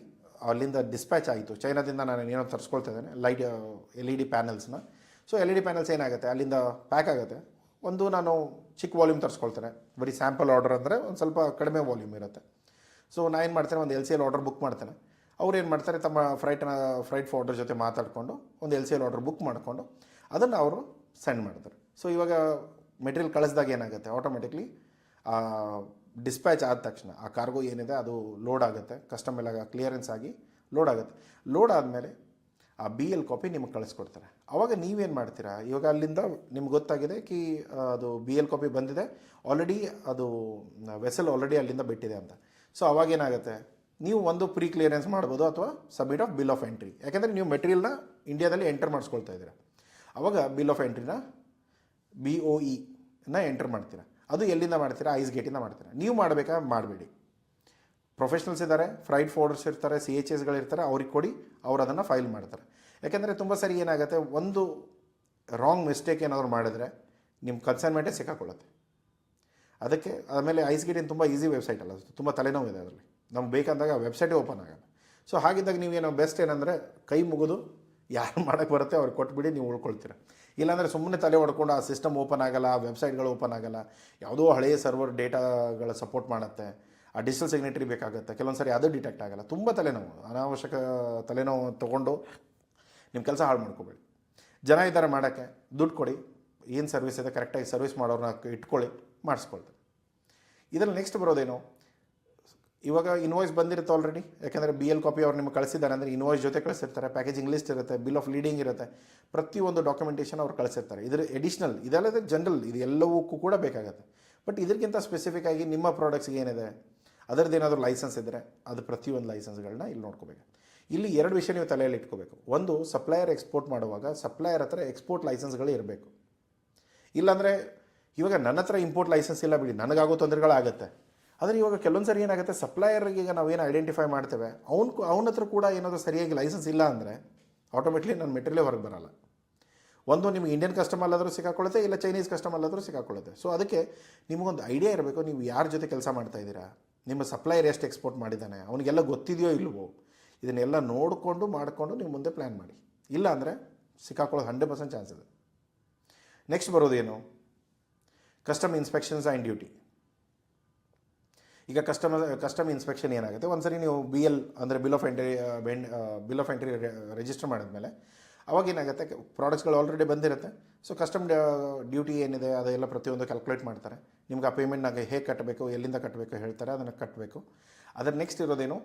ಅಲ್ಲಿಂದ ಡಿಸ್ಪ್ಯಾಚ್ ಆಯಿತು, ಚೈನಾದಿಂದ ನಾನು ಏನೋ ತರಿಸ್ಕೊಳ್ತಾ ಇದ್ದೇನೆ LED ಪ್ಯಾನಲ್ಸ್ನ. ಸೊ LED ಪ್ಯಾನಲ್ಸ್ ಏನಾಗುತ್ತೆ, ಅಲ್ಲಿಂದ ಪ್ಯಾಕ್ ಆಗುತ್ತೆ. ಒಂದು ನಾನು ಚಿಕ್ಕ ವಾಲ್ಯೂಮ್ ತರಿಸ್ಕೊಳ್ತೇನೆ, ಬರೀ ಸ್ಯಾಂಪಲ್ ಆರ್ಡರ್ ಅಂದರೆ ಒಂದು ಸ್ವಲ್ಪ ಕಡಿಮೆ ವಾಲ್ಯೂಮ್ ಇರುತ್ತೆ. ಸೊ ನಾನು ಏನು ಮಾಡ್ತೇನೆ, ಒಂದು LCL ಆರ್ಡರ್ ಬುಕ್ ಮಾಡ್ತೇನೆ. ಅವ್ರು ಏನು ಮಾಡ್ತಾರೆ, ತಮ್ಮ ಫ್ರೈಟ್ ಫಾರ್ವರ್ಡರ್ ಜೊತೆ ಮಾತಾಡಿಕೊಂಡು ಒಂದು LCL ಆರ್ಡರ್ ಬುಕ್ ಮಾಡಿಕೊಂಡು ಅದನ್ನು ಅವರು ಸೆಂಡ್ ಮಾಡ್ತಾರೆ. ಸೊ ಇವಾಗ ಮೆಟೀರಿಯಲ್ ಕಳಿಸಿದಾಗ ಏನಾಗುತ್ತೆ, ಆಟೋಮೆಟಿಕ್ಲಿ ಡಿಸ್ಪ್ಯಾಚ್ ಆದ ತಕ್ಷಣ ಆ ಕಾರ್ಗೋ ಏನಿದೆ ಅದು ಲೋಡ್ ಆಗುತ್ತೆ, ಕಸ್ಟಮ್ ಎಲ್ಲ ಕ್ಲಿಯರೆನ್ಸ್ ಆಗಿ ಲೋಡ್ ಆಗುತ್ತೆ. ಲೋಡ್ ಆದಮೇಲೆ ಆ BL ಕಾಪಿ ನಿಮಗೆ ಕಳಿಸ್ಕೊಡ್ತಾರೆ. ಆವಾಗ ನೀವೇನು ಮಾಡ್ತೀರಾ, ಇವಾಗ ಅಲ್ಲಿಂದ ನಿಮ್ಗೆ ಗೊತ್ತಾಗಿದೆ ಕಿ ಅದು BL ಕಾಪಿ ಬಂದಿದೆ, ಆಲ್ರೆಡಿ ಅದು ವೆಸಲ್ ಆಲ್ರೆಡಿ ಅಲ್ಲಿಂದ ಬಿಟ್ಟಿದೆ ಅಂತ. ಸೊ ಅವಾಗೇನಾಗುತ್ತೆ, ನೀವು ಒಂದು ಪ್ರೀ ಕ್ಲಿಯರೆನ್ಸ್ ಮಾಡ್ಬೋದು ಅಥವಾ submit of bill of entry. ಯಾಕೆಂದರೆ ನೀವು ಮೆಟೀರಿಯಲ್ನ ಇಂಡಿಯಾದಲ್ಲಿ ಎಂಟರ್ ಮಾಡಿಸ್ಕೊಳ್ತಾ ಇದ್ದೀರಾ. ಆವಾಗ ಬಿಲ್ ಆಫ್ ಎಂಟ್ರಿನ BOE ಎಂಟರ್ ಮಾಡ್ತೀರಾ. ಅದು ಎಲ್ಲಿಂದ ಮಾಡ್ತೀರಾ, ಐಸ್ ಗೇಟಿಂದ ಮಾಡ್ತೀರಾ. ನೀವು ಮಾಡಬೇಕಾ ಮಾಡಬೇಡಿ, ಪ್ರೊಫೆಷ್ನಲ್ಸ್ ಇದ್ದಾರೆ, ಫ್ರೈಟ್ ಫಾರ್ವರ್ಡರ್ಸ್ ಇರ್ತಾರೆ, CHSಗಳಿರ್ತಾರೆ, ಅವ್ರಿಗೆ ಕೊಡಿ, ಅವ್ರು ಅದನ್ನು ಫೈಲ್ ಮಾಡ್ತಾರೆ. ಯಾಕೆಂದರೆ ತುಂಬ ಸರಿ ಏನಾಗುತ್ತೆ, ಒಂದು ರಾಂಗ್ ಮಿಸ್ಟೇಕ್ ಏನಾದರೂ ಮಾಡಿದ್ರೆ ನಿಮ್ಮ ಕನ್ಸೈನ್ಮೆಂಟೇ ಸಿಕ್ಕಾಕೊಳ್ಳುತ್ತೆ. ಅದಕ್ಕೆ ಆಮೇಲೆ ಐಸ್ ಗೇಟಿನ ತುಂಬ ಈಸಿ ವೆಬ್ಸೈಟ್ ಅಲ್ಲ, ತುಂಬ ತಲೆನೋವು ಇದೆ ಅದರಲ್ಲಿ, ನಮ್ಗೆ ಬೇಕಂದಾಗ ವೆಬ್ಸೈಟೇ ಓಪನ್ ಆಗಲ್ಲ. ಸೊ ಹಾಗಿದ್ದಾಗ ನೀವೇನೋ ಬೆಸ್ಟ್ ಏನಂದರೆ ಕೈ ಮುಗಿದು ಯಾರು ಮಾಡೋಕ್ಕೆ ಬರುತ್ತೆ ಅವ್ರಿಗೆ ಕೊಟ್ಬಿಡಿ, ನೀವು ಉಳ್ಕೊಳ್ತೀರ. ಇಲ್ಲಾಂದರೆ ಸುಮ್ಮನೆ ತಲೆ ಹೊಡ್ಕೊಂಡು ಆ ಸಿಸ್ಟಮ್ ಓಪನ್ ಆಗಲ್ಲ, ಆ ವೆಬ್ಸೈಟ್ಗಳು ಓಪನ್ ಆಗಲ್ಲ, ಯಾವುದೋ ಹಳೆಯ ಸರ್ವರ್ ಡೇಟಾಗಳ ಸಪೋರ್ಟ್ ಮಾಡುತ್ತೆ, ಆ ಡಿಜಿಟಲ್ ಸಿಗ್ನೇಟರಿ ಬೇಕಾಗುತ್ತೆ, ಕೆಲವೊಂದು ಸರಿ ಅದು ಡಿಟೆಕ್ಟ್ ಆಗಲ್ಲ. ತುಂಬ ತಲೆನೋವು, ಅನಾವಶ್ಯಕ ತಲೆನೋವು ತೊಗೊಂಡು ನಿಮ್ಮ ಕೆಲಸ ಹಾಳು ಮಾಡ್ಕೋಬೇಡಿ. ಜನ ಇದ್ದಾರೆ ಮಾಡೋಕ್ಕೆ, ದುಡ್ಡು ಕೊಡಿ, ಏನು ಸರ್ವಿಸ್ ಇದೆ ಕರೆಕ್ಟಾಗಿ ಸರ್ವಿಸ್ ಮಾಡೋರನ್ನ ಇಟ್ಕೊಳ್ಳಿ, ಮಾಡಿಸ್ಕೊಳ್ತಾರೆ. ಇದರಲ್ಲಿ ನೆಕ್ಸ್ಟ್ ಬರೋದೇನು, ಇವಾಗ ಇನ್ವಾಯ್ಸ್ ಬಂದಿರುತ್ತೆ ಆಲ್ರೆಡಿ, ಯಾಕೆಂದರೆ BL ಕಾಪಿ ಅವ್ರು ನಿಮಗೆ ಕಳಿಸಿದ್ದಾರೆ ಅಂದರೆ ಇನ್ವಾಯ್ಸ್ ಜೊತೆ ಕಳಿಸಿರ್ತಾರೆ, ಪ್ಯಾಕೇಜಿಂಗ್ ಲಿಸ್ಟ್ ಇರುತ್ತೆ, ಬಿಲ್ ಆಫ್ ಲೀಡಿಂಗ್ ಇರುತ್ತೆ, ಪ್ರತಿಯೊಂದು ಡಾಕ್ಯುಮೆಂಟೇಷನ್ ಅವ್ರು ಕಳಿಸಿರ್ತಾರೆ. ಇದರ ಎಡಿಷ್ನಲ್ ಇದೆಲ್ಲದೆ ಜನರಲ್ ಇದು ಎಲ್ಲವಕ್ಕೂ ಕೂಡ ಬೇಕಾಗುತ್ತೆ. ಬಟ್ ಇದಕ್ಕಿಂತ ಸ್ಪೆಸಿಫಿಕ್ ಆಗಿ ನಿಮ್ಮ ಪ್ರಾಡಕ್ಟ್ಸ್ಗೆ ಏನಿದೆ ಅದರದ್ದು ಏನಾದರೂ ಲೈಸೆನ್ಸ್ ಇದ್ದರೆ ಅದು ಪ್ರತಿಯೊಂದು ಲೈಸೆನ್ಸ್ಗಳನ್ನ ಇಲ್ಲಿ ನೋಡ್ಕೋಬೇಕು. ಇಲ್ಲಿ 2 ವಿಷಯ ನೀವು ತಲೆಯಲ್ಲಿ ಇಟ್ಕೋಬೇಕು. ಒಂದು, ಸಪ್ಲೈಯರ್ ಎಕ್ಸ್ಪೋರ್ಟ್ ಮಾಡುವಾಗ ಸಪ್ಲೈಯರ್ ಹತ್ರ ಎಕ್ಸ್ಪೋರ್ಟ್ ಲೈಸೆನ್ಸ್ಗಳು ಇರಬೇಕು. ಇಲ್ಲಾಂದರೆ ಇವಾಗ ನನ್ನ ಹತ್ರ ಇಂಪೋರ್ಟ್ ಲೈಸೆನ್ಸ್ ಇಲ್ಲ ಬಿಡಿ, ನನಗಾಗೋ ತೊಂದರೆಗಳಾಗುತ್ತೆ. ಆದರೆ ಇವಾಗ ಕೆಲವೊಂದು ಸರಿ ಏನಾಗುತ್ತೆ, ಸಪ್ಲೈಯರ್ಗೆ ಈಗ ನಾವೇನು ಐಡೆಂಟಿಫೈ ಮಾಡ್ತೇವೆ ಅವನ ಹತ್ರ ಕೂಡ ಏನಾದರೂ ಸರಿಯಾಗಿ ಲೈಸೆನ್ಸ್ ಇಲ್ಲ ಅಂದರೆ ಆಟೋಮೆಟಿಕ್ಲಿ ನನ್ನ ಮೆಟೀರಿಯಲೇ ಹೊರಗೆ ಬರೋಲ್ಲ. ಒಂದು ನಿಮ್ಗೆ ಇಂಡಿಯನ್ ಕಸ್ಟಮರ್ ಸಿಕ್ಕಾಕೊಳ್ಳುತ್ತೆ, ಇಲ್ಲ ಚೈನೀಸ್ ಕಸ್ಟಮರ್ ಸಿಕ್ಕಾಕೊಳ್ಳುತ್ತೆ. ಸೊ ಅದಕ್ಕೆ ನಿಮಗೊಂದು ಐಡಿಯಾ ಇರಬೇಕು, ನೀವು ಯಾರ ಜೊತೆ ಕೆಲಸ ಮಾಡ್ತಾ ಇದ್ದೀರಾ, ನಿಮ್ಮ ಸಪ್ಲೈಯರ್ ಎಷ್ಟು ಎಕ್ಸ್ಪೋರ್ಟ್ ಮಾಡಿದ್ದಾನೆ, ಅವನಿಗೆಲ್ಲ ಗೊತ್ತಿದೆಯೋ ಇಲ್ವೋ, ಇದನ್ನೆಲ್ಲ ನೋಡಿಕೊಂಡು ಮಾಡಿಕೊಂಡು ನೀವು ಮುಂದೆ ಪ್ಲ್ಯಾನ್ ಮಾಡಿ. ಇಲ್ಲ ಅಂದರೆ ಸಿಕ್ಕಾಕೊಳ್ಳೋದು 100% ಚಾನ್ಸ್ ಇದೆ. ನೆಕ್ಸ್ಟ್ ಬರೋದೇನು, ಕಸ್ಟಮ್ ಇನ್ಸ್ಪೆಕ್ಷನ್ಸ್ ಆ್ಯಂಡ್ ಡ್ಯೂಟಿ. ಈಗ ಕಸ್ಟಮ್ ಇನ್ಸ್ಪೆಕ್ಷನ್ ಏನಾಗುತ್ತೆ, ಒಂದು ಸರಿ ನೀವು BL ಅಂದರೆ ಬಿಲ್ ಆಫ್ ಎಂಟ್ರಿ ರಿಜಿಸ್ಟರ್ ಮಾಡಿದ್ಮೇಲೆ ಅವಾಗ ಏನಾಗುತ್ತೆ, ಪ್ರಾಡಕ್ಟ್ಸ್ಗಳು ಆಲ್ರೆಡಿ ಬಂದಿರುತ್ತೆ. ಸೊ ಕಸ್ಟಮ್ ಡ್ಯೂಟಿ ಏನಿದೆ ಅದೆಲ್ಲ ಪ್ರತಿಯೊಂದು ಕ್ಯಾಲ್ಕುಲೇಟ್ ಮಾಡ್ತಾರೆ. ನಿಮ್ಗೆ ಆ ಪೇಮೆಂಟ್ನಾಗ ಹೇಗೆ ಕಟ್ಟಬೇಕು, ಎಲ್ಲಿಂದ ಕಟ್ಟಬೇಕು ಹೇಳ್ತಾರೆ, ಅದನ್ನು ಕಟ್ಟಬೇಕು. ಅದರ ನೆಕ್ಸ್ಟ್ ಇರೋದೇನು,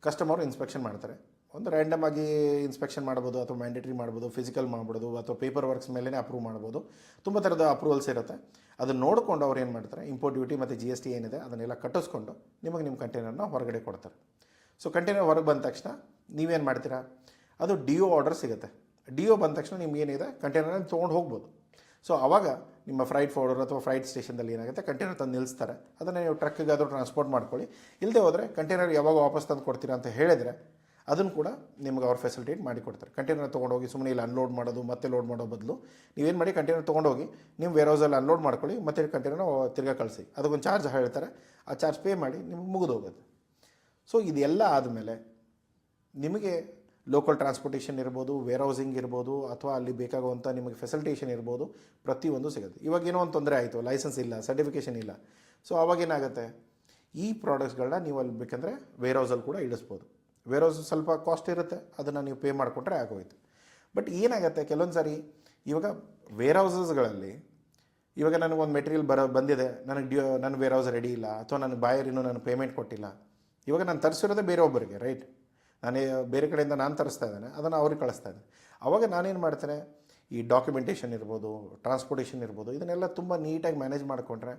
ಕಸ್ಟಮರ್ ಇನ್ಸ್ಪೆಕ್ಷನ್ ಮಾಡ್ತಾರೆ. ಒಂದು ರ್ಯಾಂಡಮ್ ಆಗಿ ಇನ್ಸ್ಪೆಕ್ಷನ್ ಮಾಡ್ಬೋದು, ಅಥವಾ ಮ್ಯಾಂಡೇಟ್ರಿ ಮಾಡ್ಬೋದು, ಫಿಸಿಕಲ್ ಮಾಡ್ಬೋದು, ಅಥವಾ ಪೇಪರ್ ವರ್ಕ್ಸ್ ಮೇಲೇ ಅಪ್ರೂವ್ ಮಾಡ್ಬೋದು. ತುಂಬ ಥರದ ಅಪ್ರೂವಲ್ಸ್ ಇರುತ್ತೆ. ಅದನ್ನು ನೋಡಿಕೊಂಡು ಅವ್ರು ಏನು ಮಾಡ್ತಾರೆ, ಇಂಪೋರ್ಟ್ ಡ್ಯೂಟಿ ಮತ್ತು GST ಏನಿದೆ ಅದನ್ನೆಲ್ಲ ಕಟ್ಟಿಸ್ಕೊಂಡು ನಿಮಗೆ ನಿಮ್ಮ ಕಂಟೈನರ್ನ ಹೊರಗಡೆ ಕೊಡ್ತಾರೆ. ಸೊ ಕಂಟೈನರ್ ಹೊರಗೆ ಬಂದ ತಕ್ಷಣ ನೀವೇನು ಮಾಡ್ತೀರಾ, ಅದು DO ಆರ್ಡರ್ ಸಿಗುತ್ತೆ. DO ಬಂದ ತಕ್ಷಣ ನಿಮ್ಗೆ ಏನಿದೆ ಕಂಟೈನರ್ನ ತೊಗೊಂಡು ಹೋಗ್ಬೋದು. ಸೊ ಆವಾಗ ನಿಮ್ಮ ಫ್ರೈಟ್ ಫಾರ್ವರ್ಡರ್ ಅಥವಾ ಫ್ರೈಟ್ ಸ್ಟೇಷನ್ದಲ್ಲಿ ಏನಾಗುತ್ತೆ, ಕಂಟೈನರ್ ತಂದು ನಿಲ್ಲಿಸ್ತಾರೆ. ಅದನ್ನು ನೀವು ಟ್ರಕ್ಕಿಗಾದರೂ ಟ್ರಾನ್ಸ್ಪೋರ್ಟ್ ಮಾಡ್ಕೊಳ್ಳಿ. ಇಲ್ಲದೆ ಹೋದರೆ ಕಂಟೈನರ್ ಯಾವಾಗ ವಾಪಸ್ ತಂದು ಕೊಡ್ತೀರಾ ಅಂತ ಹೇಳಿದರೆ ಅದನ್ನು ಕೂಡ ನಿಮ್ಗೆ ಅವ್ರು ಫೆಸಿಲಿಟೇಟ್ ಮಾಡಿಕೊಡ್ತಾರೆ. ಕಂಟೈನರ್ ತೊಗೊಂಡೋಗಿ ಸುಮ್ಮನೆ ಇಲ್ಲಿ ಅನ್ಲೋಡ್ ಮಾಡೋದು ಮತ್ತೆ ಲೋಡ್ ಮಾಡೋ ಬದಲು ನೀವೇನು ಮಾಡಿ, ಕಂಟೈನರ್ ತೊಗೊಂಡೋಗಿ ನಿಮ್ಮ ವೇರ್ಹೌಸಲ್ಲಿ ಅನ್ಲೋಡ್ ಮಾಡ್ಕೊಳ್ಳಿ, ಮತ್ತು ಕಂಟೈನರ್ನ ತಿರ್ಗಾ ಕಳಿಸಿ. ಅದಕ್ಕೊಂದು ಚಾರ್ಜ್ ಹೇಳ್ತಾರೆ, ಆ ಚಾರ್ಜ್ ಪೇ ಮಾಡಿ ನಿಮಗೆ ಮುಗಿದು ಹೋಗುತ್ತೆ. ಸೊ ಇದೆಲ್ಲ ಆದಮೇಲೆ ನಿಮಗೆ ಲೋಕಲ್ ಟ್ರಾನ್ಸ್ಪೋರ್ಟೇಷನ್ ಇರ್ಬೋದು, ವೇರ್ಹೌಸಿಂಗ್ ಇರ್ಬೋದು, ಅಥವಾ ಅಲ್ಲಿ ಬೇಕಾಗುವಂಥ ನಿಮಗೆ ಫೆಸಿಲಿಟೇಷನ್ ಇರ್ಬೋದು, ಪ್ರತಿಯೊಂದು ಸಿಗುತ್ತೆ. ಇವಾಗ ಏನೋ ಒಂದು ತೊಂದರೆ ಆಯಿತು, ಲೈಸೆನ್ಸ್ ಇಲ್ಲ, ಸರ್ಟಿಫಿಕೇಷನ್ ಇಲ್ಲ. ಸೊ ಅವಾಗೇನಾಗುತ್ತೆ, ಈ ಪ್ರಾಡಕ್ಟ್ಸ್ಗಳನ್ನ ನೀವು ಅಲ್ಲಿ ಬೇಕಂದರೆ ವೇರ್ಹೌಸಲ್ಲಿ ಕೂಡ ಇಳಿಸ್ಬೋದು. ವೇರ್ಹೌಸ್ ಸ್ವಲ್ಪ ಕಾಸ್ಟ್ ಇರುತ್ತೆ, ಅದನ್ನು ನೀವು ಪೇ ಮಾಡಿಕೊಟ್ರೆ ಆಗೋಯ್ತು. ಬಟ್ ಏನಾಗುತ್ತೆ, ಕೆಲವೊಂದು ಸಾರಿ ಇವಾಗ ವೇರ್ಹೌಸಸ್ಗಳಲ್ಲಿ ಇವಾಗ ನನಗೊಂದು ಮೆಟೀರಿಯಲ್ ಬಂದಿದೆ, ನನ್ನ ವೇರ್ಹೌಸ್ ರೆಡಿ ಇಲ್ಲ, ಅಥವಾ ನನಗೆ ಬಾಯರ್ ಇನ್ನೂ ನಾನು ಪೇಮೆಂಟ್ ಕೊಟ್ಟಿಲ್ಲ. ಇವಾಗ ನಾನು ತರಿಸಿರೋದೇ ಬೇರೆ ಒಬ್ಬರಿಗೆ, ರೈಟ್, ನಾನೇ ಬೇರೆ ಕಡೆಯಿಂದ ನಾನು ತರಿಸ್ತಾ ಇದ್ದೇನೆ, ಅದನ್ನು ಅವ್ರಿಗೆ ಕಳಿಸ್ತಾ ಇದ್ದೇನೆ. ಆವಾಗ ನಾನೇನು ಮಾಡ್ತೇನೆ, ಈ ಡಾಕ್ಯುಮೆಂಟೇಷನ್ ಇರ್ಬೋದು, ಟ್ರಾನ್ಸ್ಪೋರ್ಟೇಷನ್ ಇರ್ಬೋದು, ಇದನ್ನೆಲ್ಲ ತುಂಬ ನೀಟಾಗಿ ಮ್ಯಾನೇಜ್ ಮಾಡಿಕೊಂಡ್ರೆ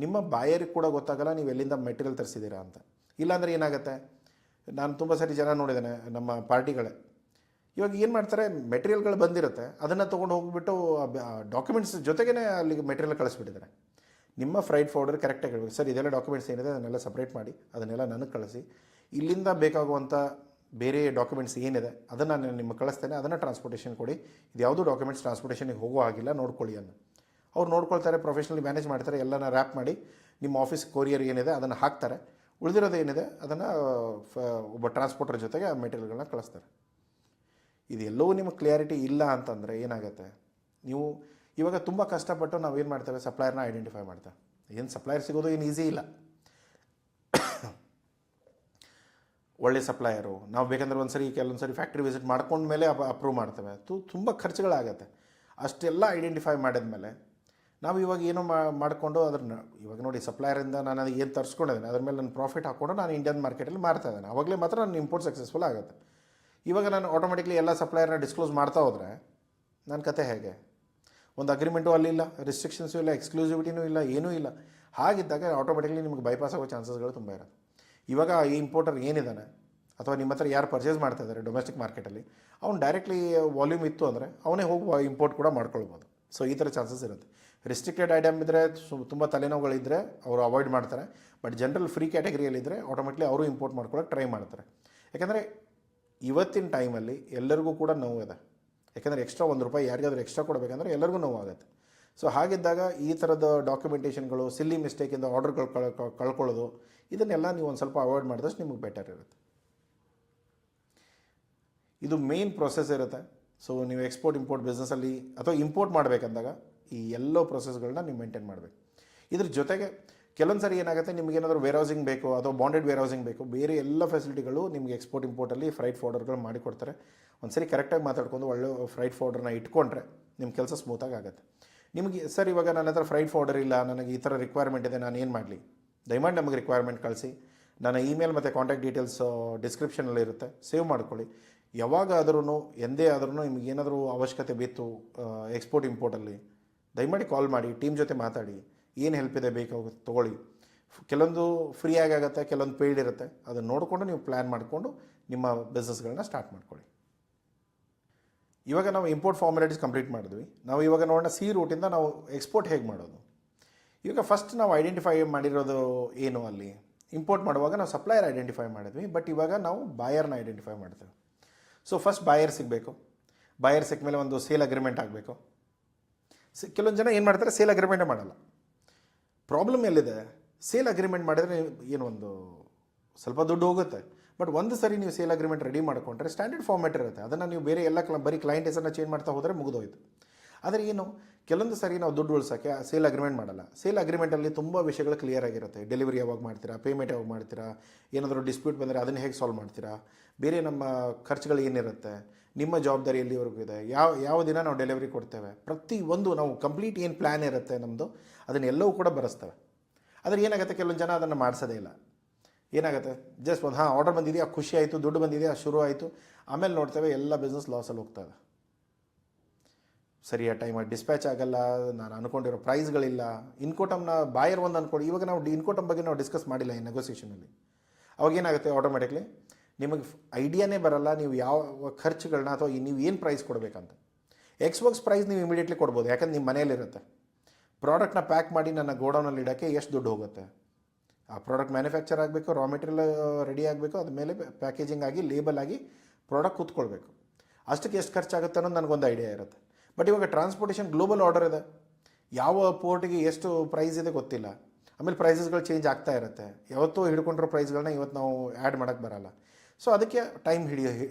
ನಿಮ್ಮ ಬಾಯರಿಗೆ ಕೂಡ ಗೊತ್ತಾಗಲ್ಲ ನೀವು ಎಲ್ಲಿಂದ ಮೆಟೀರಿಯಲ್ ತರಿಸಿದ್ದೀರಾ ಅಂತ. ಇಲ್ಲಾಂದರೆ ಏನಾಗುತ್ತೆ, ನಾನು ತುಂಬ ಸರಿ ಜನ ನೋಡಿದ್ದೇನೆ ನಮ್ಮ ಪಾರ್ಟಿಗಳೇ, ಇವಾಗ ಏನು ಮಾಡ್ತಾರೆ, ಮೆಟೀರಿಯಲ್ಗಳು ಬಂದಿರುತ್ತೆ, ಅದನ್ನು ತೊಗೊಂಡು ಹೋಗಿಬಿಟ್ಟು ಡಾಕ್ಯುಮೆಂಟ್ಸ್ ಜೊತೆಗೇ ಅಲ್ಲಿಗೆ ಮೆಟೀರಿಯಲ್ ಕಳಿಸ್ಬಿಟ್ಟಿದ್ದಾರೆ. ನಿಮ್ಮ ಫ್ರೈಟ್ ಫಾರ್ವರ್ಡರ್ ಕರೆಕ್ಟಾಗಿ ಹೇಳಬೇಕು, ಸರ್ ಇದೆಲ್ಲ ಡಾಕ್ಯುಮೆಂಟ್ಸ್ ಏನಿದೆ ಅದನ್ನೆಲ್ಲ ಸಪ್ರೇಟ್ ಮಾಡಿ ಅದನ್ನೆಲ್ಲ ನನಗೆ ಕಳಿಸಿ, ಇಲ್ಲಿಂದ ಬೇಕಾಗುವಂಥ ಬೇರೆ ಡಾಕ್ಯುಮೆಂಟ್ಸ್ ಏನಿದೆ ಅದನ್ನು ನಾನು ನಿಮಗೆ ಕಳಿಸ್ತೇನೆ, ಅದನ್ನು ಟ್ರಾನ್ಸ್ಪೋರ್ಟೇಷನ್ ಕೊಡಿ, ಇದು ಯಾವುದೂ ಡಾಕ್ಯುಮೆಂಟ್ಸ್ ಟ್ರಾನ್ಸ್ಪೋರ್ಟೇಷನಿಗೆ ಹೋಗೋ ಆಗಿಲ್ಲ, ನೋಡ್ಕೊಳ್ಳಿ ಅನ್ನು. ಅವ್ರು ನೋಡ್ಕೊಳ್ತಾರೆ, ಪ್ರೊಫೆಷ್ನಲಿ ಮ್ಯಾನೇಜ್ ಮಾಡ್ತಾರೆ, ಎಲ್ಲನ ರ್ಯಾಪ್ ಮಾಡಿ ನಿಮ್ಮ ಆಫೀಸ್ ಕೊರಿಯರ್ ಏನಿದೆ ಅದನ್ನು ಹಾಕ್ತಾರೆ. ಉಳಿದಿರೋದು ಏನಿದೆ ಅದನ್ನು ಒಬ್ಬ ಟ್ರಾನ್ಸ್ಪೋರ್ಟರ್ ಜೊತೆಗೆ ಆ ಮೆಟೀರಿಯಲ್ಗಳನ್ನ ಕಳಿಸ್ತಾರೆ. ಇದೆಲ್ಲವೂ ನಿಮಗೆ ಕ್ಲಿಯಾರಿಟಿ ಇಲ್ಲ ಅಂತಂದರೆ ಏನಾಗುತ್ತೆ, ನೀವು ಇವಾಗ ತುಂಬ ಕಷ್ಟಪಟ್ಟು ನಾವೇನು ಮಾಡ್ತೇವೆ, ಸಪ್ಲೈಯರ್ನ ಐಡೆಂಟಿಫೈ ಮಾಡ್ತೇವೆ. ಏನು ಸಪ್ಲೈಯರ್ ಸಿಗೋದು ಏನು ಈಸಿ ಇಲ್ಲ. ಒಳ್ಳೆ ಸಪ್ಲೈಯರು ನಾವು ಬೇಕಂದ್ರೆ ಕೆಲವೊಂದು ಸರಿ ಫ್ಯಾಕ್ಟ್ರಿ ವಿಸಿಟ್ ಮಾಡ್ಕೊಂಡ್ಮೇಲೆ ಅಪ್ರೂವ್ ಮಾಡ್ತೇವೆ. ತುಂಬ ಖರ್ಚುಗಳಾಗತ್ತೆ. ಅಷ್ಟೆಲ್ಲ ಐಡೆಂಟಿಫೈ ಮಾಡಿದ್ಮೇಲೆ ನಾವು ಇವಾಗ ಏನೋ ಮಾಡಿಕೊಂಡು ಅದನ್ನು ಇವಾಗ ನೋಡಿ, ಸಪ್ಲೈಯರಿಂದ ನಾನು ಅದು ಏನು ತರಿಸ್ಕೊಂಡಿದ್ದೇನೆ ಅದ್ರ ಮೇಲೆ ನಾನು ಪ್ರಾಫಿಟ್ ಹಾಕ್ಕೊಂಡು ನಾನು ಇಂಡಿಯನ್ ಮಾರ್ಕೆಟಲ್ಲಿ ಮಾರ್ತಾ ಇದ್ದೇನೆ, ಆವಾಗಲೇ ಮಾತ್ರ ನನ್ನ ಇಂಪೋರ್ಟ್ ಸಕ್ಸಸ್ಫುಲ್ ಆಗುತ್ತೆ. ಇವಾಗ ನಾನು ಆಟೋಮೆಟಿಕ್ಲಿ ಎಲ್ಲ ಸಪ್ಲೈಯರ್ನ ಡಿಸ್ಕ್ಲೋಸ್ ಮಾಡ್ತಾ ಹೋದರೆ ನನ್ನ ಕತೆ ಹೇಗೆ? ಒಂದು ಅಗ್ರಿಮೆಂಟು ಅಲ್ಲಿಲ್ಲ, ರಿಸ್ಟ್ರಿಕ್ಷನ್ಸು ಇಲ್ಲ, ಎಕ್ಸ್ಕ್ಲೂಸಿವಿಟಿನೂ ಇಲ್ಲ, ಏನೂ ಇಲ್ಲ. ಹಾಗಿದ್ದಾಗ ಆಟೋಮೆಟಿಕ್ಲಿ ನಿಮಗೆ ಬೈಪಾಸ್ ಆಗೋ ಚಾನ್ಸಸ್ಗಳು ತುಂಬ ಇರುತ್ತೆ. ಇವಾಗ ಈ ಇಂಪೋರ್ಟರ್ ಏನಿದ್ದಾನೆ ಅಥವಾ ನಿಮ್ಮ ಹತ್ರ ಯಾರು ಪರ್ಚೇಸ್ ಮಾಡ್ತಾ ಇದ್ದಾರೆ ಡೊಮೆಸ್ಟಿಕ್ ಮಾರ್ಕೆಟಲ್ಲಿ, ಅವ್ನು ಡೈರೆಕ್ಟ್ಲಿ ವಾಲ್ಯೂಮ್ ಇತ್ತು ಅಂದರೆ ಅವನೇ ಹೋಗಿ ಇಂಪೋರ್ಟ್ ಕೂಡ ಮಾಡ್ಕೊಳ್ಬೋದು. ಸೊ ಈ ಥರ ಚಾನ್ಸಸ್ ಇರುತ್ತೆ. ರಿಸ್ಟ್ರಿಕ್ಟೆಡ್ ಐಟಮ್ ಇದ್ದರೆ ತುಂಬ ತಲೆನೋವುಗಳಿದ್ದರೆ ಅವರು ಅವಾಯ್ಡ್ ಮಾಡ್ತಾರೆ. ಬಟ್ ಜನರಲ್ ಫ್ರೀ ಕ್ಯಾಟಗರಿಯಲ್ಲಿದ್ದರೆ ಆಟೋಮೆಟ್ಲಿ ಅವರು ಇಂಪೋರ್ಟ್ ಮಾಡ್ಕೊಳ್ಳೋಕೆ ಟ್ರೈ ಮಾಡ್ತಾರೆ. ಯಾಕೆಂದರೆ ಇವತ್ತಿನ ಟೈಮಲ್ಲಿ ಎಲ್ಲರಿಗೂ ಕೂಡ ನೋವು ಇದೆ. ಯಾಕೆಂದರೆ ಎಕ್ಸ್ಟ್ರಾ ₹1 ಯಾರಿಗಾದ್ರೂ ಎಕ್ಸ್ಟ್ರಾ ಕೊಡಬೇಕಂದ್ರೆ ಎಲ್ಲರಿಗೂ ನೋವಾಗುತ್ತೆ. ಸೊ ಹಾಗಿದ್ದಾಗ ಈ ಥರದ ಡಾಕ್ಯುಮೆಂಟೇಷನ್ಗಳು, ಸಿಲ್ಲಿ ಮಿಸ್ಟೇಕಿಂದ ಆರ್ಡರ್ಗಳು ಕಳ್ಕೊಳ್ಳೋದು, ಇದನ್ನೆಲ್ಲ ನೀವು ಒಂದು ಸ್ವಲ್ಪ ಅವಾಯ್ಡ್ ಮಾಡಿದಷ್ಟು ನಿಮಗೆ ಬೆಟರ್ ಇರುತ್ತೆ. ಇದು ಮೇನ್ ಪ್ರೊಸೆಸ್ ಇರುತ್ತೆ. ಸೊ ನೀವು ಎಕ್ಸ್ಪೋರ್ಟ್ ಇಂಪೋರ್ಟ್ ಬಿಸ್ನೆಸ್ಸಲ್ಲಿ ಅಥವಾ ಇಂಪೋರ್ಟ್ ಮಾಡಬೇಕಂದಾಗ ಈ ಎಲ್ಲ ಪ್ರೊಸೆಸ್ಗಳನ್ನ ನೀವು ಮೇಂಟೈನ್ ಮಾಡಬೇಕು. ಇದ್ರ ಜೊತೆಗೆ ಕೆಲವೊಂದು ಸರಿ ಏನಾಗುತ್ತೆ, ನಿಮಗೇನಾದರೂ ವೇರ್ಹೌಸಿಂಗ್ ಬೇಕು ಅಥವಾ ಬಾಂಡೆಡ್ ವೇರ್ಹೌಸಿಂಗ್ ಬೇಕು, ಬೇರೆ ಎಲ್ಲ ಫೆಸಿಲಿಟಿಗಳು ನಿಮಗೆ ಎಕ್ಸ್ಪೋರ್ಟ್ ಇಂಪೋರ್ಟಲ್ಲಿ ಫ್ರೈಟ್ ಫಾರ್ವರ್ಡರ್ಗಳು ಮಾಡಿಕೊಡ್ತಾರೆ. ಒಂದು ಸರಿ ಕರೆಕ್ಟಾಗಿ ಮಾತಾಡ್ಕೊಂಡು ಒಳ್ಳೆ ಫ್ರೈಟ್ ಫಾರ್ವರ್ಡರ್ನ ಇಟ್ಕೊಂಡ್ರೆ ನಿಮ್ಮ ಕೆಲಸ ಸ್ಮೂತಾಗಿ ಆಗುತ್ತೆ. ನಿಮಗೆ ಸರ್ ಇವಾಗ ನನ್ನ ಹತ್ರ ಫ್ರೈಟ್ ಫಾರ್ವರ್ಡರ್ ಇಲ್ಲ, ನನಗೆ ಈ ಥರ ರಿಕ್ವೈರ್ಮೆಂಟ್ ಇದೆ, ನಾನು ಏನು ಮಾಡಲಿ? ದಯಮಾಡಿ ನಮಗೆ ರಿಕ್ವೈರ್ಮೆಂಟ್ ಕಳಿಸಿ. ನನ್ನ ಇಮೇಲ್ ಮತ್ತು ಕಾಂಟ್ಯಾಕ್ಟ್ ಡೀಟೇಲ್ಸ್ ಡಿಸ್ಕ್ರಿಪ್ಷನಲ್ಲಿ ಇರುತ್ತೆ, ಸೇವ್ ಮಾಡ್ಕೊಳ್ಳಿ. ಯಾವಾಗಾದ್ರೂ ಎಂದೇ ಆದ್ರೂ ನಿಮಗೆ ಏನಾದರೂ ಅವಶ್ಯಕತೆ ಬಿತ್ತು ಎಕ್ಸ್ಪೋರ್ಟ್ ಇಂಪೋರ್ಟಲ್ಲಿ, ದಯಮಾಡಿ ಕಾಲ್ ಮಾಡಿ, ಟೀಮ್ ಜೊತೆ ಮಾತಾಡಿ, ಏನು ಹೆಲ್ಪ್ ಇದೆ ಬೇಕಾಗುತ್ತೆ ತೊಗೊಳ್ಳಿ. ಕೆಲವೊಂದು ಫ್ರೀಯಾಗಿ ಆಗುತ್ತೆ, ಕೆಲವೊಂದು ಪೇಯ್ಡ್ ಇರುತ್ತೆ. ಅದನ್ನು ನೋಡಿಕೊಂಡು ನೀವು ಪ್ಲ್ಯಾನ್ ಮಾಡಿಕೊಂಡು ನಿಮ್ಮ ಬಿಸ್ನೆಸ್ಗಳನ್ನ ಸ್ಟಾರ್ಟ್ ಮಾಡ್ಕೊಳ್ಳಿ. ಇವಾಗ ನಾವು ಇಂಪೋರ್ಟ್ ಫಾರ್ಮಾಲಿಟೀಸ್ ಕಂಪ್ಲೀಟ್ ಮಾಡಿದ್ವಿ. ನಾವು ಇವಾಗ ನೋಡೋಣ ಸಿ ರೂಟಿಂದ ನಾವು ಎಕ್ಸ್ಪೋರ್ಟ್ ಹೇಗೆ ಮಾಡೋದು. ಇವಾಗ ಫಸ್ಟ್ ನಾವು ಐಡೆಂಟಿಫೈ ಮಾಡಿರೋದು ಏನು, ಅಲ್ಲಿ ಇಂಪೋರ್ಟ್ ಮಾಡುವಾಗ ನಾವು ಸಪ್ಲೈಯರ್ ಐಡೆಂಟಿಫೈ ಮಾಡಿದ್ವಿ. ಬಟ್ ಇವಾಗ ನಾವು ಬಾಯರ್ನ ಐಡೆಂಟಿಫೈ ಮಾಡ್ತೇವೆ. ಸೊ ಫಸ್ಟ್ ಬಾಯರ್ ಸಿಗಬೇಕು. ಬಾಯರ್ ಸಿಕ್ಕ ಮೇಲೆ ಒಂದು ಸೇಲ್ ಅಗ್ರಿಮೆಂಟ್ ಆಗಬೇಕು. ಕೆಲವೊಂದು ಜನ ಏನು ಮಾಡ್ತಾರೆ, ಸೇಲ್ ಅಗ್ರಿಮೆಂಟೇ ಮಾಡಲ್ಲ. ಪ್ರಾಬ್ಲಮ್ ಎಲ್ಲಿದೆ, ಸೇಲ್ ಅಗ್ರಿಮೆಂಟ್ ಮಾಡಿದರೆ ಏನು ಒಂದು ಸ್ವಲ್ಪ ದುಡ್ಡು ಹೋಗುತ್ತೆ. ಬಟ್ ಒಂದು ಸರಿ ನೀವು ಸೇಲ್ ಅಗ್ರಿಮೆಂಟ್ ರೆಡಿ ಮಾಡಿಕೊಂಡ್ರೆ ಸ್ಟ್ಯಾಂಡರ್ಡ್ ಫಾರ್ಮ್ಯಾಟ್ ಇರುತ್ತೆ. ಅದನ್ನು ನೀವು ಬೇರೆ ಎಲ್ಲ ಬರೀ ಕ್ಲೈಂಟ್ ಹೆಸರನ್ನ ಚೇಂಜ್ ಮಾಡ್ತಾ ಹೋದರೆ ಮುಗಿದೋಯ್ತು. ಆದರೆ ಏನು, ಕೆಲವೊಂದು ಸರಿ ನಾವು ದುಡ್ಡು ಉಳಿಸೋಕ್ಕೆ ಸೇಲ್ ಅಗ್ರಿಮೆಂಟ್ ಮಾಡಲ್ಲ. ಸೇಲ್ ಅಗ್ರಿಮೆಂಟಲ್ಲಿ ತುಂಬ ವಿಷಯಗಳು ಕ್ಲಿಯರ್ ಆಗಿರುತ್ತೆ. ಡೆಲಿವರಿ ಯಾವಾಗ ಮಾಡ್ತೀರಾ, ಪೇಮೆಂಟ್ ಯಾವಾಗ ಮಾಡ್ತೀರಾ, ಏನಾದರೂ ಡಿಸ್ಪ್ಯೂಟ್ ಬಂದರೆ ಅದನ್ನು ಹೇಗೆ ಸಾಲ್ವ್ ಮಾಡ್ತೀರಾ, ಬೇರೆ ನಮ್ಮ ಖರ್ಚುಗಳು ಏನಿರುತ್ತೆ, ನಿಮ್ಮ ಜವಾಬ್ದಾರಿ ಎಲ್ಲಿವರೆಗೂ ಇದೆ, ಯಾವ ದಿನ ನಾವು ಡೆಲಿವರಿ ಕೊಡ್ತೇವೆ, ಪ್ರತಿಯೊಂದು ನಾವು ಕಂಪ್ಲೀಟ್ ಏನು ಪ್ಲ್ಯಾನ್ ಇರುತ್ತೆ ನಮ್ಮದು ಅದನ್ನೆಲ್ಲವೂ ಕೂಡ ಬರೆಸ್ತೇವೆ. ಆದರೆ ಏನಾಗುತ್ತೆ, ಕೆಲವೊಂದು ಜನ ಅದನ್ನು ಮಾಡಿಸೋದೇ ಇಲ್ಲ. ಏನಾಗುತ್ತೆ, ಜಸ್ಟ್ ಒಂದು ಆರ್ಡರ್ ಬಂದಿದೆಯಾ, ಖುಷಿ ಆಯಿತು, ದುಡ್ಡು ಬಂದಿದೆಯಾ, ಶುರು ಆಯಿತು, ಆಮೇಲೆ ನೋಡ್ತೇವೆ ಎಲ್ಲ ಬಿಸ್ನೆಸ್ ಲಾಸಲ್ಲಿ ಹೋಗ್ತದೆ. ಸರಿಯಾದ ಟೈಮಾಗಿ ಡಿಸ್ಪ್ಯಾಚ್ ಆಗಲ್ಲ, ನಾನು ಅಂದ್ಕೊಂಡಿರೋ ಪ್ರೈಸ್ಗಳಿಲ್ಲ, ಇನ್ಕೋಟಮ್ನ ಬಾಯರ್ ಒಂದು ಅಂದ್ಕೊಂಡು, ಇವಾಗ ನಾವು ಇನ್ಕೋಟಮ್ ಬಗ್ಗೆ ನಾವು ಡಿಸ್ಕಸ್ ಮಾಡಿಲ್ಲ ಈ ನೆಗೋಸಿಯೇಷನಲ್ಲಿ. ಅವಾಗೇನಾಗುತ್ತೆ, ಆಟೋಮೆಟಿಕ್ಲಿ ನಿಮಗೆ ಐಡಿಯಾನೇ ಬರಲ್ಲ ನೀವು ಯಾವ ಖರ್ಚುಗಳನ್ನ ಅಥವಾ ನೀವು ಏನು ಪ್ರೈಸ್ ಕೊಡಬೇಕಂತ. ಎಕ್ಸ್ಬಾಕ್ಸ್ ಪ್ರೈಸ್ ನೀವು ಇಮಿಡಿಯೇಟ್ಲಿ ಕೊಡ್ಬೋದು, ಯಾಕಂದ್ರೆ ನಿಮ್ಮ ಮನೆಯಲ್ಲಿರುತ್ತೆ. ಪ್ರಾಡಕ್ಟ್ನ ಪ್ಯಾಕ್ ಮಾಡಿ ನನ್ನ ಗೋಡೌನಲ್ಲಿ ಇಡೋಕ್ಕೆ ಎಷ್ಟು ದುಡ್ಡು ಹೋಗುತ್ತೆ, ಆ ಪ್ರಾಡಕ್ಟ್ ಮ್ಯಾನುಫ್ಯಾಕ್ಚರ್ ಆಗಬೇಕು, ರಾ ಮೆಟೀರಿಯಲ್ ರೆಡಿ ಆಗಬೇಕು, ಅದ್ಮೇಲೆ ಪ್ಯಾಕೇಜಿಂಗ್ ಆಗಿ ಲೇಬಲ್ ಆಗಿ ಪ್ರಾಡಕ್ಟ್ ಕೂತ್ಕೊಳ್ಬೇಕು, ಅಷ್ಟಕ್ಕೆ ಎಷ್ಟು ಖರ್ಚಾಗುತ್ತೆ ಅನ್ನೋದು ನನಗೊಂದು ಐಡಿಯಾ ಇರುತ್ತೆ. ಬಟ್ ಇವಾಗ ಟ್ರಾನ್ಸ್ಪೋರ್ಟೇಷನ್ ಗ್ಲೋಬಲ್ ಆರ್ಡರ್ ಇದೆ, ಯಾವ ಪೋರ್ಟಿಗೆ ಎಷ್ಟು ಪ್ರೈಸ್ ಇದೆ ಗೊತ್ತಿಲ್ಲ, ಆಮೇಲೆ ಪ್ರೈಸಸ್ಗಳು ಚೇಂಜ್ ಆಗ್ತಾ ಇರುತ್ತೆ. ಯಾವತ್ತೂ ಹಿಡ್ಕೊಂಡಿರೋ ಪ್ರೈಸ್ಗಳನ್ನ ಇವತ್ತು ನಾವು ಆ್ಯಡ್ ಮಾಡೋಕ್ಕೆ ಬರೋಲ್ಲ. ಸೊ ಅದಕ್ಕೆ ಟೈಮ್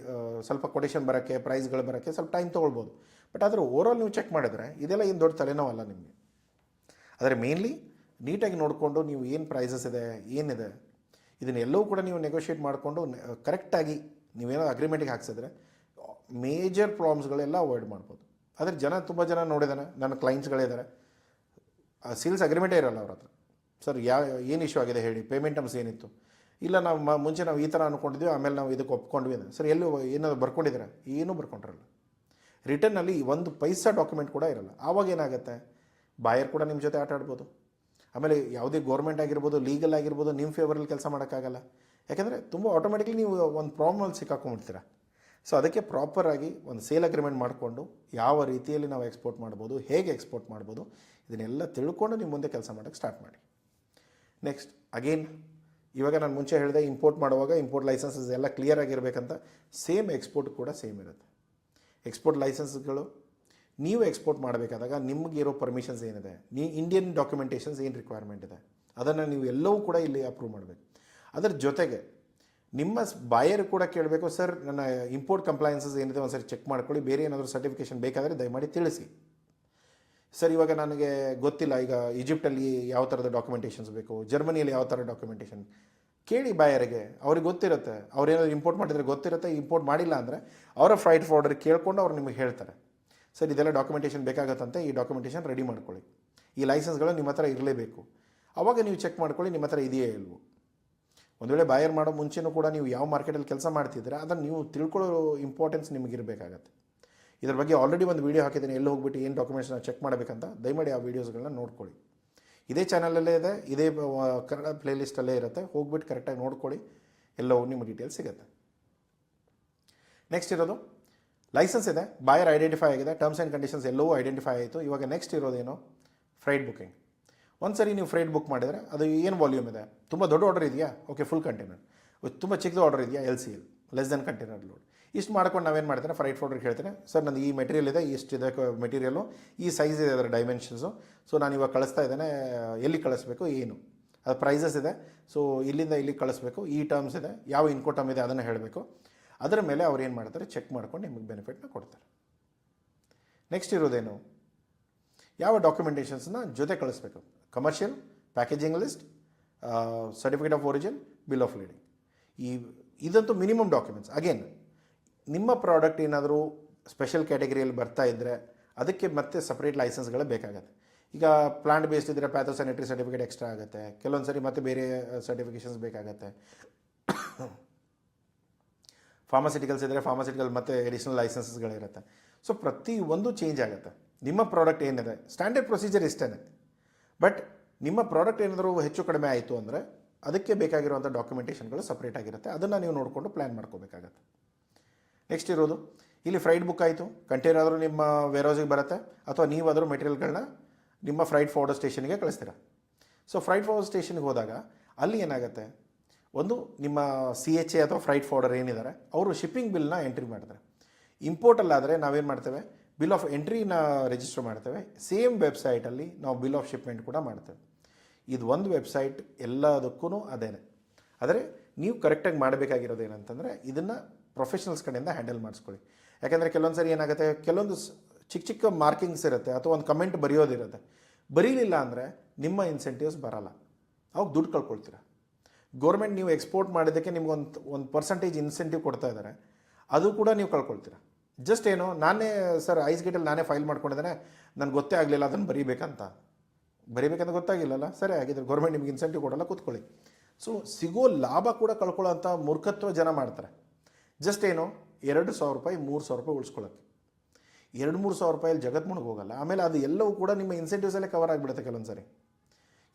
ಸ್ವಲ್ಪ ಕೊಟೇಶನ್ ಬರೋಕ್ಕೆ, ಪ್ರೈಸ್ಗಳು ಬರೋಕ್ಕೆ ಸ್ವಲ್ಪ ಟೈಮ್ ತೊಗೊಳ್ಬೋದು. ಬಟ್ ಆದರೆ ಓವರಾಲ್ ನೀವು ಚೆಕ್ ಮಾಡಿದ್ರೆ ಇದೆಲ್ಲ ಏನು ದೊಡ್ಡ ತಲೆನೋವಲ್ಲ ನಿಮಗೆ. ಆದರೆ ಮೇನ್ಲಿ ನೀಟಾಗಿ ನೋಡಿಕೊಂಡು ನೀವು ಏನು ಪ್ರೈಸಸ್ ಇದೆ, ಏನಿದೆ, ಇದನ್ನೆಲ್ಲವೂ ಕೂಡ ನೀವು ನೆಗೋಷಿಯೇಟ್ ಮಾಡಿಕೊಂಡು ಕರೆಕ್ಟಾಗಿ ನೀವೇನೋ ಅಗ್ರಿಮೆಂಟಿಗೆ ಹಾಕ್ಸಿದ್ರೆ ಮೇಜರ್ ಪ್ರಾಬ್ಲಮ್ಸ್ಗಳೆಲ್ಲ ಅವಾಯ್ಡ್ ಮಾಡ್ಬೋದು. ಆದರೆ ತುಂಬ ಜನ ನೋಡಿದಾನೆ, ನನ್ನ ಕ್ಲೈಂಟ್ಸ್ಗಳಿದ್ದಾರೆ, ಸೇಲ್ಸ್ ಅಗ್ರಿಮೆಂಟೇ ಇರೋಲ್ಲ ಅವ್ರ ಹತ್ರ. ಸರ್ ಏನು ಇಶ್ಯೂ ಆಗಿದೆ ಹೇಳಿ, ಪೇಮೆಂಟ್ ಟರ್ಮ್ಸ್ ಏನಿತ್ತು, ಇಲ್ಲ ನಾವು ಮುಂಚೆ ನಾವು ಈ ಥರ ಅಂದ್ಕೊಂಡಿದ್ವಿ, ಆಮೇಲೆ ನಾವು ಇದಕ್ಕೆ ಒಪ್ಕೊಂಡ್ವಿ ಅಂದರೆ ಸರ್ ಎಲ್ಲೂ ಏನಾದರೂ ಬರ್ಕೊಂಡಿದ್ದೀರಾ, ಏನೂ ಬರ್ಕೊಂಡಿರಲ್ಲ. ರಿಟರ್ನಲ್ಲಿ ಒಂದು ಪೈಸಾ ಡಾಕ್ಯುಮೆಂಟ್ ಕೂಡ ಇರಲ್ಲ. ಆವಾಗ ಏನಾಗುತ್ತೆ, ಬಾಯರ್ ಕೂಡ ನಿಮ್ಮ ಜೊತೆ ಆಟ ಆಡ್ಬೋದು. ಆಮೇಲೆ ಯಾವುದೇ ಗೌರ್ಮೆಂಟ್ ಆಗಿರ್ಬೋದು, ಲೀಗಲ್ ಆಗಿರ್ಬೋದು, ನಿಮ್ಮ ಫೇವರಲ್ಲಿ ಕೆಲಸ ಮಾಡೋಕ್ಕಾಗಲ್ಲ. ಯಾಕೆಂದರೆ ತುಂಬ ಆಟೋಮೆಟಿಕ್ಲಿ ನೀವು ಒಂದು ಪ್ರಾಬ್ಲಮಲ್ಲಿ ಸಿಕ್ಕಾಕೊಂಡ್ಬಿಡ್ತೀರ. ಸೊ ಅದಕ್ಕೆ ಪ್ರಾಪರಾಗಿ ಒಂದು ಸೇಲ್ ಅಗ್ರಿಮೆಂಟ್ ಮಾಡಿಕೊಂಡು ಯಾವ ರೀತಿಯಲ್ಲಿ ನಾವು ಎಕ್ಸ್ಪೋರ್ಟ್ ಮಾಡ್ಬೋದು, ಹೇಗೆ ಎಕ್ಸ್ಪೋರ್ಟ್ ಮಾಡ್ಬೋದು, ಇದನ್ನೆಲ್ಲ ತಿಳ್ಕೊಂಡು ನೀವು ಮುಂದೆ ಕೆಲಸ ಮಾಡೋಕ್ಕೆ ಸ್ಟಾರ್ಟ್ ಮಾಡಿ. ನೆಕ್ಸ್ಟ್ ಅಗೇನ್, ಇವಾಗ ನಾನು ಮುಂಚೆ ಹೇಳಿದೆ, ಇಂಪೋರ್ಟ್ ಮಾಡುವಾಗ ಇಂಪೋರ್ಟ್ ಲೈಸೆನ್ಸಸ್ ಎಲ್ಲ ಕ್ಲಿಯರ್ ಆಗಿರಬೇಕಂತ. ಸೇಮ್ ಎಕ್ಸ್ಪೋರ್ಟ್ ಕೂಡ ಸೇಮ್ ಇರುತ್ತೆ. ಎಕ್ಸ್ಪೋರ್ಟ್ ಲೈಸೆನ್ಸ್ಗಳು ನೀವು ಎಕ್ಸ್ಪೋರ್ಟ್ ಮಾಡಬೇಕಾದಾಗ ನಿಮಗಿರೋ ಪರ್ಮಿಷನ್ಸ್ ಏನಿದೆ, ಇಂಡಿಯನ್ ಡಾಕ್ಯುಮೆಂಟೇಷನ್ಸ್ ಏನು ರಿಕ್ವೈರ್ಮೆಂಟ್ ಇದೆ, ಅದನ್ನು ನೀವು ಎಲ್ಲವೂ ಕೂಡ ಇಲ್ಲಿ ಅಪ್ರೂವ್ ಮಾಡಬೇಕು. ಅದರ ಜೊತೆಗೆ ನಿಮ್ಮ ಬಾಯರ್ ಕೂಡ ಕೇಳಬೇಕು, ಸರ್ ನನ್ನ ಇಂಪೋರ್ಟ್ ಕಂಪ್ಲೈನ್ಸಸ್ ಏನಿದೆ ಒಂದು ಸರಿ ಚೆಕ್ ಮಾಡ್ಕೊಳ್ಳಿ, ಬೇರೆ ಏನಾದರೂ ಸರ್ಟಿಫಿಕೇಷನ್ ಬೇಕಾದರೆ ದಯಮಾಡಿ ತಿಳಿಸಿ. ಸರ್ ಇವಾಗ ನನಗೆ ಗೊತ್ತಿಲ್ಲ, ಈಗ ಈಜಿಪ್ಟಲ್ಲಿ ಯಾವ ಥರದ ಡಾಕ್ಯುಮೆಂಟೇಷನ್ಸ್ ಬೇಕು, ಜರ್ಮನಿಯಲ್ಲಿ ಯಾವ ಥರ ಡಾಕ್ಯುಮೆಂಟೇಷನ್, ಕೇಳಿ ಬಾಯರಿಗೆ, ಅವ್ರಿಗೆ ಗೊತ್ತಿರುತ್ತೆ. ಅವ್ರೇನಾದ್ರು ಇಂಪೋರ್ಟ್ ಮಾಡಿದರೆ ಗೊತ್ತಿರುತ್ತೆ, ಇಂಪೋರ್ಟ್ ಮಾಡಿಲ್ಲ ಅಂದರೆ ಅವರ ಫ್ರೈಟ್ ಫಾರ್ವರ್ಡರ್ ಕೇಳಿಕೊಂಡು ಅವ್ರು ನಿಮಗೆ ಹೇಳ್ತಾರೆ, ಸರ್ ಇದೆಲ್ಲ ಡಾಕ್ಯುಮೆಂಟೇಷನ್ ಬೇಕಾಗತ್ತಂತೆ, ಈ ಡಾಕ್ಯುಮೆಂಟೇಷನ್ ರೆಡಿ ಮಾಡ್ಕೊಳ್ಳಿ, ಈ ಲೈಸೆನ್ಸ್ಗಳು ನಿಮ್ಮ ಹತ್ರ ಇರಲೇಬೇಕು. ಆವಾಗ ನೀವು ಚೆಕ್ ಮಾಡ್ಕೊಳ್ಳಿ ನಿಮ್ಮ ಹತ್ರ ಇದೆಯೇ ಇಲ್ವೋ. ಒಂದು ವೇಳೆ ಬಾಯರ್ ಮಾಡೋ ಮುಂಚೆನೂ ಕೂಡ ನೀವು ಯಾವ ಮಾರ್ಕೆಟಲ್ಲಿ ಕೆಲಸ ಮಾಡ್ತಿದ್ರೆ ಅದನ್ನು ನೀವು ತಿಳ್ಕೊಳ್ಳೋ ಇಂಪಾರ್ಟೆನ್ಸ್ ನಿಮಗಿರಬೇಕಾಗತ್ತೆ. ಇದ್ರ ಬಗ್ಗೆ ಆಲ್ರೆಡಿ ಒಂದು ವೀಡಿಯೋ ಹಾಕಿದ್ದೀನಿ, ಎಲ್ಲಿ ಹೋಗ್ಬಿಟ್ಟು ಏನು ಡಾಕ್ಯುಮೆಂಟ್ಸ್ನ ಚೆಕ್ ಮಾಡಬೇಕಂತ. ದಯಮಾಡಿ ಆ ವೀಡಿಯೋಸ್ಗಳನ್ನ ನೋಡ್ಕೊಳ್ಳಿ. ಇದೇ ಚಾನಲಲ್ಲೇ ಇದೆ, ಇದೇ ಕನ್ನಡ ಪ್ಲೇಲಿಸ್ಟಲ್ಲೇ ಇರುತ್ತೆ, ಹೋಗ್ಬಿಟ್ಟು ಕರೆಕ್ಟಾಗಿ ನೋಡ್ಕೊಳ್ಳಿ, ಎಲ್ಲವೂ ನಿಮ್ಮ ಡೀಟೇಲ್ಸ್ ಸಿಗುತ್ತೆ. ನೆಕ್ಸ್ಟ್ ಇರೋದು ಲೈಸೆನ್ಸ್ ಇದೆ, ಬಾಯರ್ ಐಡೆಂಟಿಫೈ ಆಗಿದೆ, ಟರ್ಮ್ಸ್ ಆ್ಯಂಡ್ ಕಂಡೀಷನ್ಸ್ ಎಲ್ಲವೂ ಐಡೆಂಟಿಫೈ ಆಯಿತು. ಇವಾಗ ನೆಕ್ಸ್ಟ್ ಇರೋದೇನು, ಫ್ರೈಟ್ ಬುಕ್ಕಿಂಗ್. ಒಂದು ಸರಿ ನೀವು ಫ್ರೈಟ್ ಬುಕ್ ಮಾಡಿದರೆ ಅದು ಏನು ವಾಲ್ಯೂಮ್ ಇದೆ, ತುಂಬ ದೊಡ್ಡ ಆರ್ಡರ್ ಇದೆಯಾ, ಓಕೆ ಫುಲ್ ಕಂಟೈನರ್, ತುಂಬ ಚಿಕ್ಕದು ಆರ್ಡರ್ ಇದೆಯಾ, LCL less than container load, ಇಷ್ಟು ಮಾಡ್ಕೊಂಡು ನಾವೇನು ಮಾಡ್ತೇನೆ, ಫ್ರೈಟ್ ಫಾರ್ವರ್ಡರ್ಗೆ ಹೇಳ್ತೇನೆ, ಸರ್ ನಂದು ಈ ಮೆಟೀರಿಯಲ್ ಇದೆ, ಇಷ್ಟಿದೆ ಮೆಟೀರಿಯಲು, ಈ ಸೈಜ್ ಇದೆ, ಅದರ ಡೈಮೆನ್ಷನ್ಸು, ಸೊ ನಾನು ಇವಾಗ ಕಳಿಸ್ತಾ ಇದ್ದೇನೆ, ಎಲ್ಲಿ ಕಳಿಸ್ಬೇಕು, ಏನು ಅದು ಪ್ರೈಸಸ್ ಇದೆ, ಸೊ ಇಲ್ಲಿಂದ ಇಲ್ಲಿಗೆ ಕಳಿಸ್ಬೇಕು, ಈ ಟರ್ಮ್ಸ್ ಇದೆ, ಯಾವ ಇನ್ಕೋಟಮ್ ಇದೆ ಅದನ್ನು ಹೇಳಬೇಕು. ಅದರ ಮೇಲೆ ಅವ್ರು ಏನು ಮಾಡ್ತಾರೆ, ಚೆಕ್ ಮಾಡ್ಕೊಂಡು ನಿಮಗೆ ಬೆನಿಫಿಟ್ನ ಕೊಡ್ತಾರೆ. ನೆಕ್ಸ್ಟ್ ಇರೋದೇನು, ಯಾವ ಡಾಕ್ಯುಮೆಂಟೇಷನ್ಸ್ನ ಜೊತೆ ಕಳಿಸ್ಬೇಕು, commercial, packaging list, certificate of origin, bill of lading. ಇದಂತೂ ಮಿನಿಮಮ್ ಡಾಕ್ಯುಮೆಂಟ್ಸ್. ಅಗೇನ್ ನಿಮ್ಮ ಪ್ರಾಡಕ್ಟ್ ಏನಾದರೂ ಸ್ಪೆಷಲ್ ಕ್ಯಾಟಗರಿಯಲ್ಲಿ ಬರ್ತಾ ಇದ್ದರೆ ಅದಕ್ಕೆ ಮತ್ತೆ ಸಪ್ರೇಟ್ ಲೈಸೆನ್ಸ್ಗಳೇ ಬೇಕಾಗುತ್ತೆ. ಈಗ ಪ್ಲಾಂಟ್ ಬೇಸ್ಡ್ ಇದ್ದರೆ ಪ್ಯಾಥೋಸ್ಯಾನಿಟರಿ ಸರ್ಟಿಫಿಕೇಟ್ ಎಕ್ಸ್ಟ್ರಾ ಆಗುತ್ತೆ, ಕೆಲವೊಂದು ಸರಿ ಮತ್ತೆ ಬೇರೆ ಸರ್ಟಿಫಿಕೇಷನ್ಸ್ ಬೇಕಾಗುತ್ತೆ. ಫಾರ್ಮಾಸಿಟಿಕಲ್ಸ್ ಇದ್ದರೆ ಫಾರ್ಮಾಸಿಟಿಕಲ್ ಮತ್ತು ಎಡಿಷನಲ್ ಲೈಸೆನ್ಸಸ್ಗಳಿರುತ್ತೆ. ಸೊ ಪ್ರತಿಯೊಂದು ಚೇಂಜ್ ಆಗುತ್ತೆ. ನಿಮ್ಮ ಪ್ರಾಡಕ್ಟ್ ಏನಿದೆ ಸ್ಟ್ಯಾಂಡರ್ಡ್ ಪ್ರೊಸೀಜರ್ ಇಷ್ಟೇ, ಬಟ್ ನಿಮ್ಮ ಪ್ರಾಡಕ್ಟ್ ಏನಾದರೂ ಹೆಚ್ಚು ಕಡಿಮೆ ಆಯಿತು ಅಂದರೆ ಅದಕ್ಕೆ ಬೇಕಾಗಿರುವಂಥ ಡಾಕ್ಯುಮೆಂಟೇಷನ್ಗಳು ಸಪ್ರೇಟ್ ಆಗಿರುತ್ತೆ, ಅದನ್ನು ನೀವು ನೋಡಿಕೊಂಡು ಪ್ಲ್ಯಾನ್ ಮಾಡ್ಕೋಬೇಕಾಗತ್ತೆ. ನೆಕ್ಸ್ಟ್ ಇರೋದು, ಇಲ್ಲಿ ಫ್ರೈಟ್ ಬುಕ್ ಆಯಿತು, ಕಂಟೈನರ್ ಆದರೂ ನಿಮ್ಮ ವೇರ್ಹೌಸಿಗೆ ಬರುತ್ತೆ, ಅಥವಾ ನೀವಾದರೂ ಮೆಟೀರಿಯಲ್ಗಳನ್ನ ನಿಮ್ಮ ಫ್ರೈಟ್ ಫಾರ್ವರ್ಡ್ ಸ್ಟೇಷನ್ಗೆ ಕಳಿಸ್ತೀರ. ಸೊ ಫ್ರೈಟ್ ಫಾರ್ವರ್ಡ್ ಸ್ಟೇಷನ್ಗೆ ಹೋದಾಗ ಅಲ್ಲಿ ಏನಾಗುತ್ತೆ, ಒಂದು ನಿಮ್ಮ CHA ಅಥವಾ ಫ್ರೈಟ್ ಫಾರ್ವರ್ಡರ್ ಏನಿದ್ದಾರೆ ಅವರು ಶಿಪ್ಪಿಂಗ್ ಬಿಲ್ನ ಎಂಟ್ರಿ ಮಾಡ್ತಾರೆ. ಇಂಪೋರ್ಟಲ್ಲಾದರೆ ನಾವೇನು ಮಾಡ್ತೇವೆ, ಬಿಲ್ ಆಫ್ ಎಂಟ್ರಿನ ರಿಜಿಸ್ಟರ್ ಮಾಡ್ತೇವೆ. ಸೇಮ್ ವೆಬ್ಸೈಟಲ್ಲಿ ನಾವು ಬಿಲ್ ಆಫ್ ಶಿಪ್ಮೆಂಟ್ ಕೂಡ ಮಾಡ್ತೇವೆ. ಇದು ಒಂದು ವೆಬ್ಸೈಟ್ ಎಲ್ಲದಕ್ಕೂ ಅದೇನೆ. ಆದರೆ ನೀವು ಕರೆಕ್ಟಾಗಿ ಮಾಡಬೇಕಾಗಿರೋದು ಏನಂತಂದರೆ ಇದನ್ನು ಪ್ರೊಫೆಷನಲ್ಸ್ ಕಡೆಯಿಂದ ಹ್ಯಾಂಡಲ್ ಮಾಡಿಸ್ಕೊಳ್ಳಿ. ಯಾಕೆಂದರೆ ಕೆಲವೊಂದು ಸರಿ ಏನಾಗುತ್ತೆ, ಕೆಲವೊಂದು ಚಿಕ್ಕ ಚಿಕ್ಕ ಮಾರ್ಕಿಂಗ್ಸ್ ಇರುತ್ತೆ ಅಥವಾ ಒಂದು ಕಮೆಂಟ್ ಬರೆಯೋದಿರುತ್ತೆ. ಬರೀಲಿಲ್ಲ ಅಂದರೆ ನಿಮ್ಮ ಇನ್ಸೆಂಟಿವ್ಸ್ ಬರಲ್ಲ, ಅವಾಗ ದುಡ್ಡು ಕಳ್ಕೊಳ್ತೀರ. ಗೌರ್ಮೆಂಟ್ ನೀವು ಎಕ್ಸ್ಪೋರ್ಟ್ ಮಾಡಿದ್ದಕ್ಕೆ ನಿಮ್ಗೆ ಒಂದು ಪರ್ಸೆಂಟೇಜ್ ಇನ್ಸೆಂಟಿವ್ ಕೊಡ್ತಾ ಇದ್ದಾರೆ, ಅದು ಕೂಡ ನೀವು ಕಳ್ಕೊಳ್ತೀರ. ಜಸ್ಟ್ ಏನು, ನಾನೇ ಸರ್ ಐಸ್ ಗೇಟಲ್ಲಿ ನಾನೇ ಫೈಲ್ ಮಾಡ್ಕೊಂಡಿದ್ದೇನೆ, ನನಗೆ ಗೊತ್ತೇ ಆಗಲಿಲ್ಲ ಅದನ್ನು ಬರೀಬೇಕಂತ ಗೊತ್ತಾಗಿಲ್ಲಲ್ಲ, ಸರಿ ಆಗಿದ್ರೆ ಗೌರ್ಮೆಂಟ್ ನಿಮ್ಗೆ ಇನ್ಸೆಂಟಿವ್ ಕೊಡಲ್ಲ, ಕೂತ್ಕೊಳ್ಳಿ. ಸೊ ಸಿಗೋ ಲಾಭ ಕೂಡ ಕಳ್ಕೊಳ್ಳೋ ಅಂಥ ಮೂರ್ಖತ್ವ ಜನ ಮಾಡ್ತಾರೆ. ಜಸ್ಟ್ ಏನು, 2,000 ರೂಪಾಯಿ 3,000 ರೂಪಾಯಿ ಉಳಿಸ್ಕೊಳ್ಳೋಕ್ಕೆ. 2,000-3,000 ರೂಪಾಯಲ್ಲಿ ಜಗತ್ತು ಮುಳುಗಿ ಹೋಗಲ್ಲ. ಆಮೇಲೆ ಅದು ಎಲ್ಲವೂ ಕೂಡ ನಿಮ್ಮ ಇನ್ಸೆಂಟಿವ್ಸಲ್ಲೇ ಕವರ್ ಆಗಿಬಿಡುತ್ತೆ. ಕೆಲವೊಂದು ಸರಿ